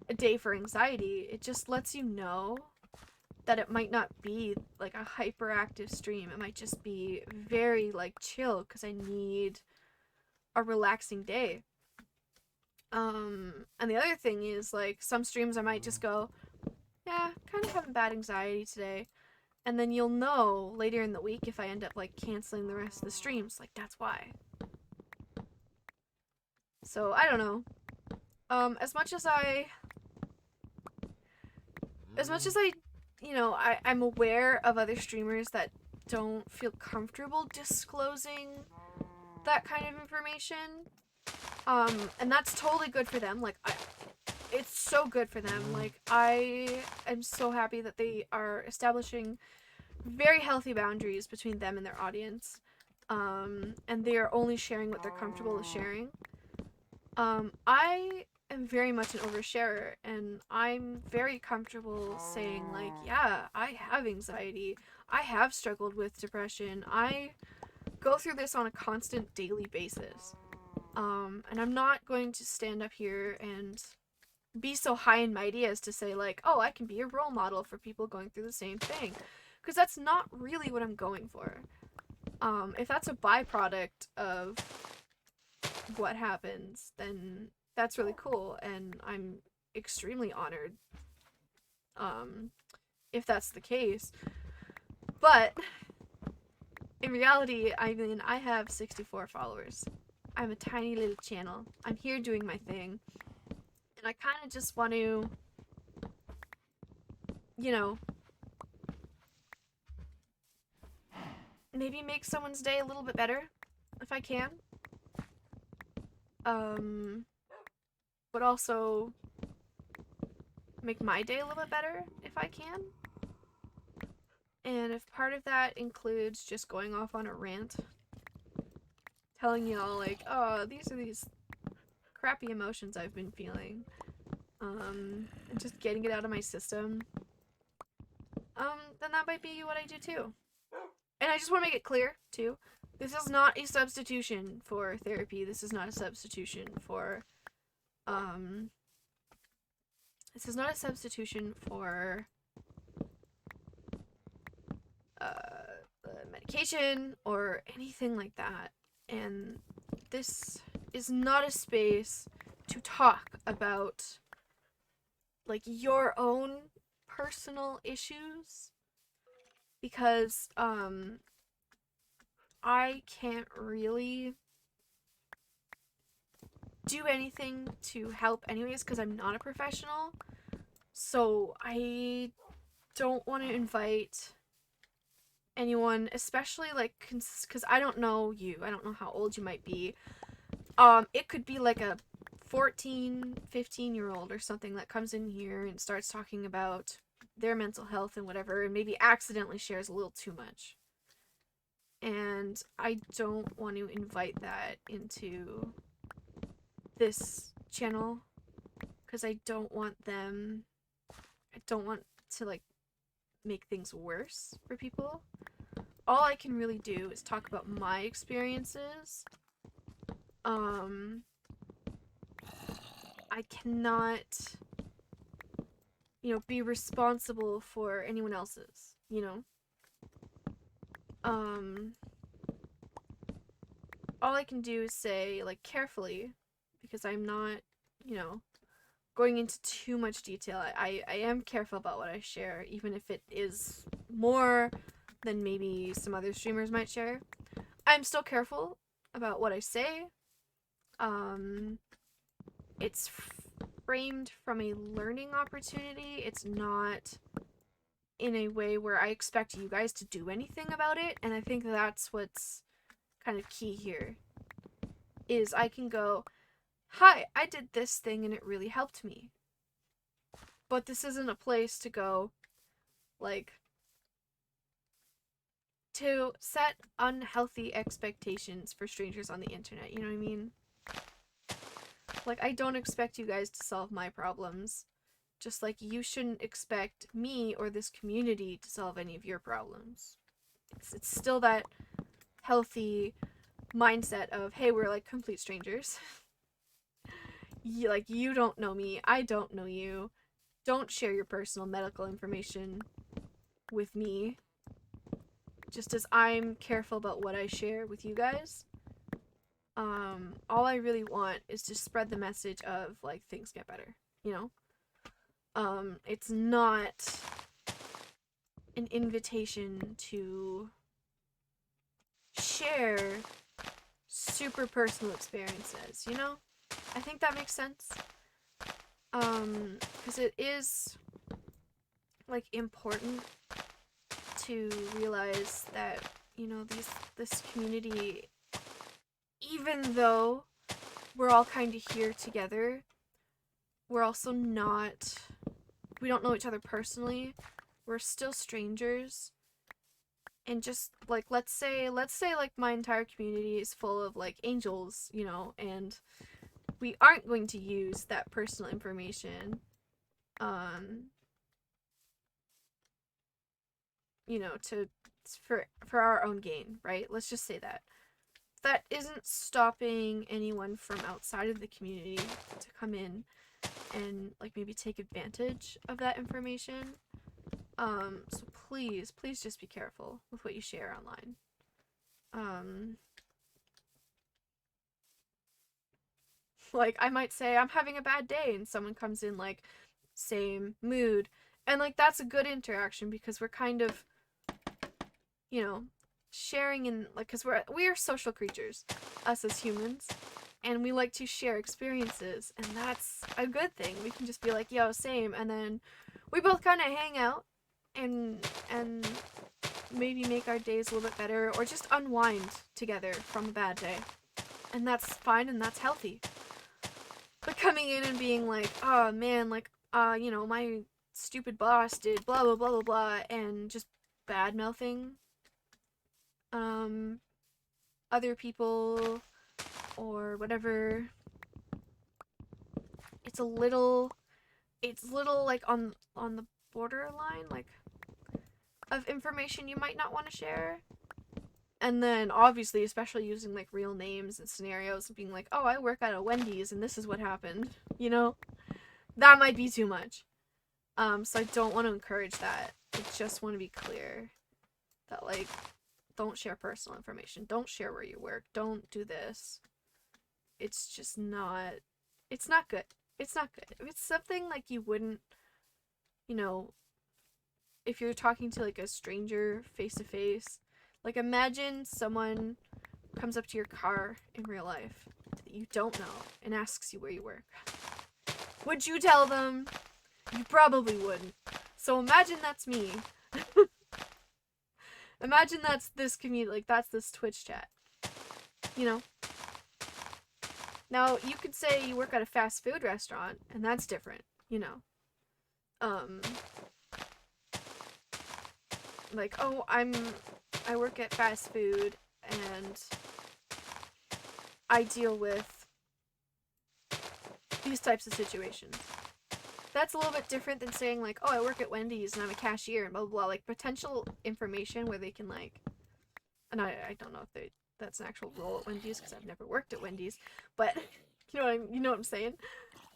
a day for anxiety, it just lets you know that it might not be like a hyperactive stream. It might just be very like chill because I need a relaxing day. And the other thing is like some streams I might just go, yeah, kind of having bad anxiety today. And then you'll know later in the week if I end up like canceling the rest of the streams. Like that's why. So I don't know. As much as I'm aware of other streamers that don't feel comfortable disclosing that kind of information. And that's totally good for them. Like, it's so good for them. Like, I am so happy that they are establishing very healthy boundaries between them and their audience. And they are only sharing what they're comfortable with sharing. I am very much an oversharer, and I'm very comfortable saying, like, yeah, I have anxiety. I have struggled with depression. I go through this on a constant daily basis. And I'm not going to stand up here and be so high and mighty as to say, like, oh, I can be a role model for people going through the same thing. Because that's not really what I'm going for. If that's a byproduct of what happens, then that's really cool, and I'm extremely honored if that's the case. But in reality, I mean, I have 64 followers. I'm a tiny little channel. I'm here doing my thing. And I kind of just want to, you know, maybe make someone's day a little bit better if I can. But also make my day a little bit better if I can. And if part of that includes just going off on a rant, telling y'all like, oh, these are these crappy emotions I've been feeling, and just getting it out of my system, then that might be what I do too. And I just want to make it clear too, this is not a substitution for therapy. This is not a substitution for, this is not a substitution for medication or anything like that. And this is not a space to talk about like your own personal issues, because I can't really do anything to help anyways because I'm not a professional. So I don't want to invite anyone, especially like because I don't know you. I don't know how old you might be. It could be like a 14, 15-year-old or something that comes in here and starts talking about their mental health and whatever, and maybe accidentally shares a little too much. And I don't want to invite that into this channel because I don't want to like make things worse for people. All I can really do is talk about my experiences. I cannot, be responsible for anyone else's, all I can do is say, like, carefully, because I'm not, going into too much detail. I am careful about what I share, even if it is more than maybe some other streamers might share. I'm still careful about what I say. It's framed from a learning opportunity. It's not in a way where I expect you guys to do anything about it, and I think that's what's kind of key here. Is I can go, hi, I did this thing and it really helped me. But this isn't a place to go, like, to set unhealthy expectations for strangers on the internet, you know what I mean? Like, I don't expect you guys to solve my problems, just like you shouldn't expect me or this community to solve any of your problems. It's still that healthy mindset of, hey, we're like complete strangers. You don't know me, I don't know you. Don't share your personal medical information with me. Just as I'm careful about what I share with you guys. All I really want is to spread the message of, like, things get better, you know? It's not an invitation to share super personal experiences, you know? I think that makes sense. Because it is, like, important to realize that, you know, this community, even though we're all kind of here together, we're also not, we don't know each other personally. We're still strangers. And just, like, let's say, like, my entire community is full of, like, angels, you know, and we aren't going to use that personal information, you know, for our own gain, right? Let's just say that. That isn't stopping anyone from outside of the community to come in and, like, maybe take advantage of that information. So please just be careful with what you share online. Like, I might say I'm having a bad day and someone comes in, like, same mood, and, like, that's a good interaction because we're kind of, you know, sharing in, like, because we are social creatures, us as humans, and we like to share experiences, and that's a good thing. We can just be like, yo, same, and then we both kind of hang out and maybe make our days a little bit better, or just unwind together from a bad day, and that's fine and that's healthy. But coming in and being like, oh man, like, you know, my stupid boss did blah blah blah blah blah, and just bad mouthing other people or whatever, it's a little like on the borderline, like, of information you might not want to share. And then obviously, especially using, like, real names and scenarios and being like, oh, I work at a Wendy's and this is what happened, you know, that might be too much. So I don't want to encourage that. I just want to be clear that, like, don't share personal information. Don't share where you work. Don't do this. It's just not, it's not good. It's not good. If it's something, like, you wouldn't, you know, if you're talking to, like, a stranger face to face, like, imagine someone comes up to your car in real life that you don't know and asks you where you work. Would you tell them? You probably wouldn't. So imagine that's me. Imagine that's this community, like, that's this Twitch chat. You know? Now, you could say you work at a fast food restaurant, and that's different, you know? Like, oh, I work at fast food, and I deal with these types of situations. That's a little bit different than saying, like, oh, I work at Wendy's and I'm a cashier and blah blah blah. Like, potential information where they can, like, and I don't know if that's an actual role at Wendy's because I've never worked at Wendy's, but you know what I'm saying.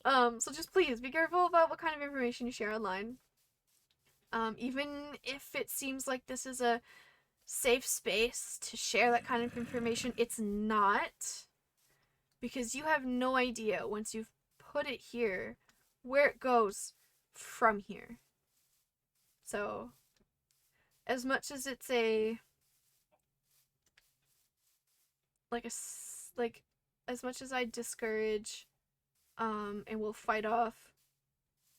So just please be careful about what kind of information you share online. Even if it seems like this is a safe space to share that kind of information, it's not, because you have no idea once you've put it here where it goes from here. So, as much as it's like, as much as I discourage and will fight off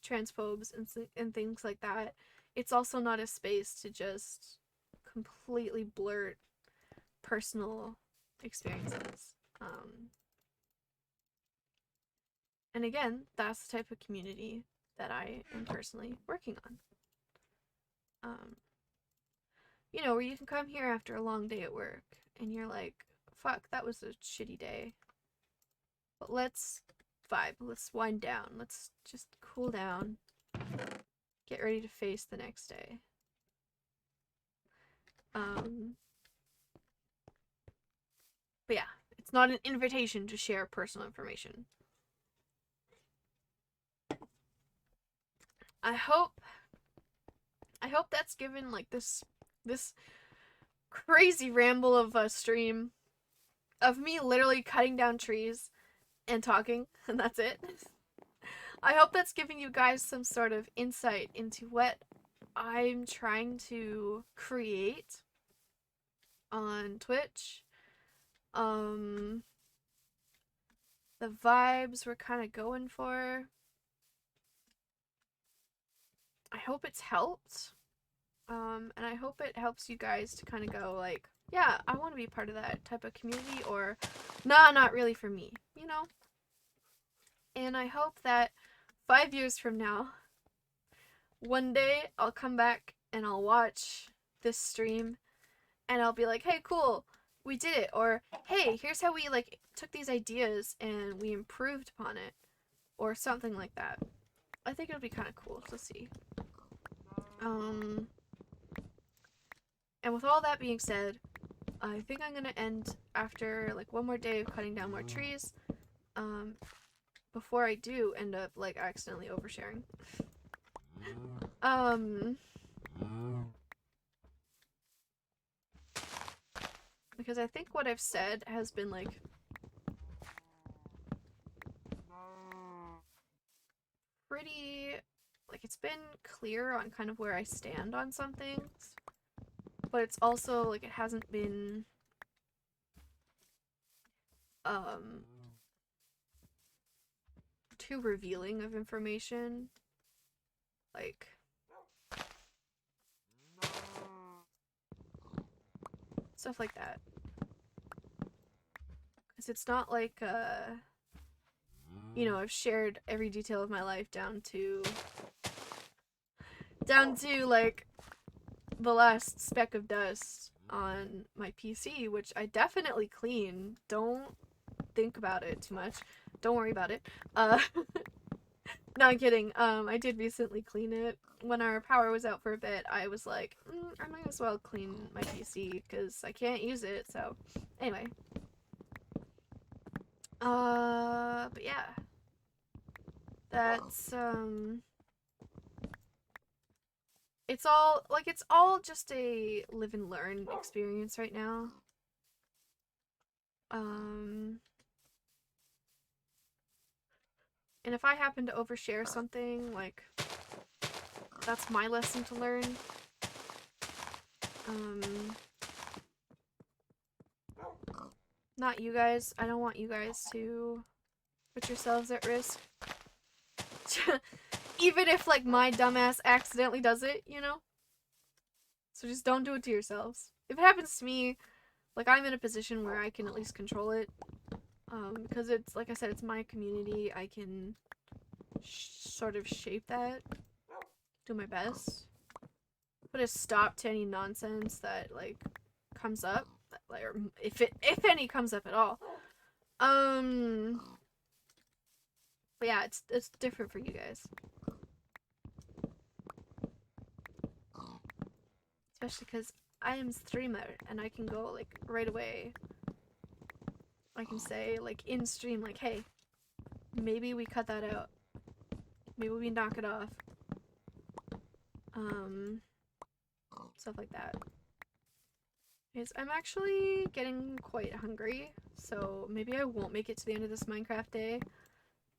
transphobes and things like that, it's also not a space to just completely blurt personal experiences. And again, that's the type of community that I am personally working on. you know, where you can come here after a long day at work and you're like, fuck, that was a shitty day. But let's vibe. Let's wind down. Let's just cool down. Get ready to face the next day. But yeah, it's not an invitation to share personal information. I hope that's given like this crazy ramble of a stream of me literally cutting down trees and talking, and that's it. I hope that's giving you guys some sort of insight into what I'm trying to create on Twitch. The vibes we're kind of going for. I hope it's helped. And I hope it helps you guys to kind of go like, yeah, I want to be part of that type of community, or nah, not really for me, you know? And I hope that 5 years from now, one day I'll come back and I'll watch this stream and I'll be like, hey, cool, we did it. Or, hey, here's how we like took these ideas and we improved upon it. Or something like that. I think it'll be kind of cool to see. And with all that being said, I think I'm gonna end after like one more day of cutting down more trees. Before I do end up like accidentally oversharing. Because I think what I've said has been like pretty, like it's been clear on kind of where I stand on some things, but it's also like it hasn't been too revealing of information, like stuff like that, because it's not like you know, I've shared every detail of my life down to like the last speck of dust on my PC, which I definitely clean. Don't think about it too much. Don't worry about it. No, I'm kidding. I did recently clean it. When our power was out for a bit, I was like, I might as well clean my PC because I can't use it. So, anyway. But yeah. That's, it's all just a live and learn experience right now. And if I happen to overshare something, like, that's my lesson to learn. Not you guys. I don't want you guys to put yourselves at risk. Even if, like, my dumbass accidentally does it, you know? So just don't do it to yourselves. If it happens to me, like, I'm in a position where I can at least control it. Because it's, like I said, it's my community. I can sort of shape that. Do my best. Put a stop to any nonsense that, like, comes up. Like, or if any comes up at all. But yeah, it's different for you guys. Especially because I am streamer and I can go like right away. I can say like in stream like, hey, maybe we cut that out. Maybe we knock it off. Stuff like that. Because I'm actually getting quite hungry, so maybe I won't make it to the end of this Minecraft day.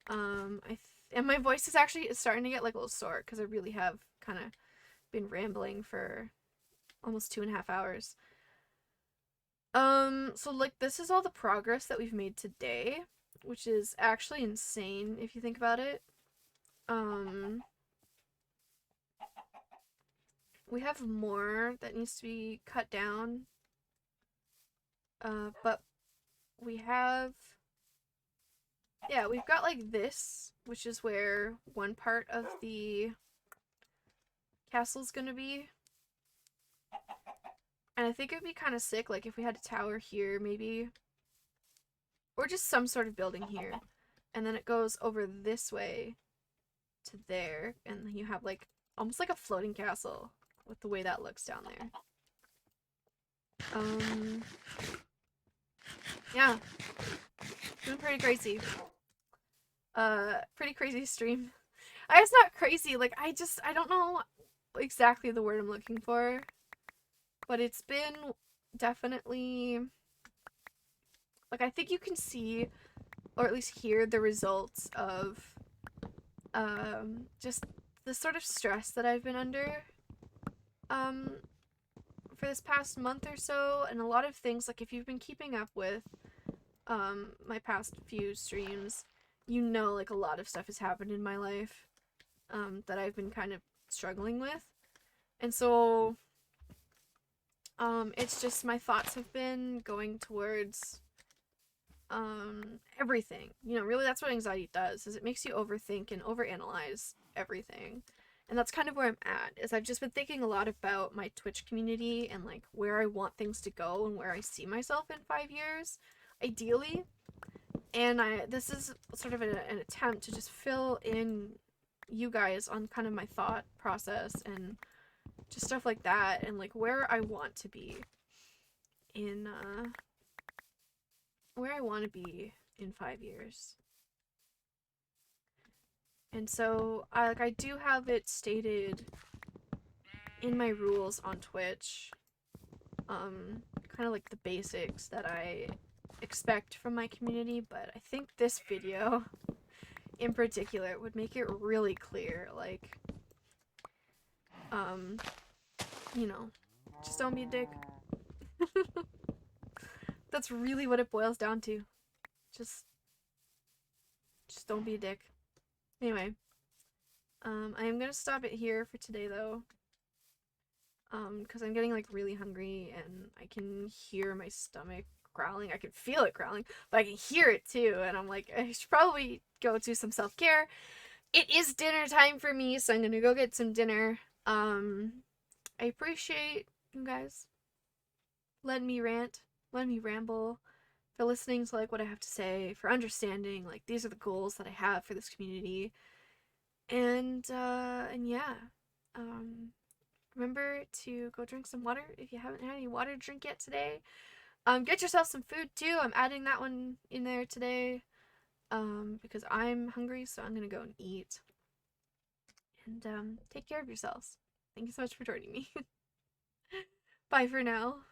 And my voice is actually starting to get like a little sore because I really have kind of been rambling for almost 2.5 hours. So like this is all the progress that we've made today, which is actually insane if you think about it. We have more that needs to be cut down. But we have, yeah, we've got like this, which is where one part of the castle's gonna be. And I think it would be kind of sick, like, if we had a tower here, maybe. Or just some sort of building here. And then it goes over this way to there. And you have, like, almost like a floating castle with the way that looks down there. Yeah. Doing pretty crazy. Pretty crazy stream. It's not crazy, like, I don't know exactly the word I'm looking for. But it's been definitely, like, I think you can see, or at least hear, the results of, just the sort of stress that I've been under, for this past month or so, and a lot of things, like, if you've been keeping up with, my past few streams, you know, like, a lot of stuff has happened in my life, that I've been kind of struggling with, and so, it's just my thoughts have been going towards, everything. You know, really that's what anxiety does, is it makes you overthink and overanalyze everything. And that's kind of where I'm at, is I've just been thinking a lot about my Twitch community and, like, where I want things to go and where I see myself in 5 years, ideally. And this is sort of an attempt to just fill in you guys on kind of my thought process and just stuff like that, and, like, where I want to be in, where I want to be in 5 years. And so, I do have it stated in my rules on Twitch, kind of like the basics that I expect from my community, but I think this video in particular would make it really clear, like, you know, just don't be a dick. That's really what it boils down to. Just don't be a dick. Anyway, I am gonna stop it here for today, though. Because I'm getting, like, really hungry, and I can hear my stomach growling. I can feel it growling, but I can hear it, too, and I'm like, I should probably go do some self-care. It is dinner time for me, so I'm gonna go get some dinner. I appreciate you guys letting me rant, letting me ramble, for listening to, like, what I have to say, for understanding, like, these are the goals that I have for this community. And yeah. Remember to go drink some water if you haven't had any water to drink yet today. Get yourself some food too. I'm adding that one in there today. Because I'm hungry, so I'm gonna go and eat. And take care of yourselves. Thank you so much for joining me. Bye for now.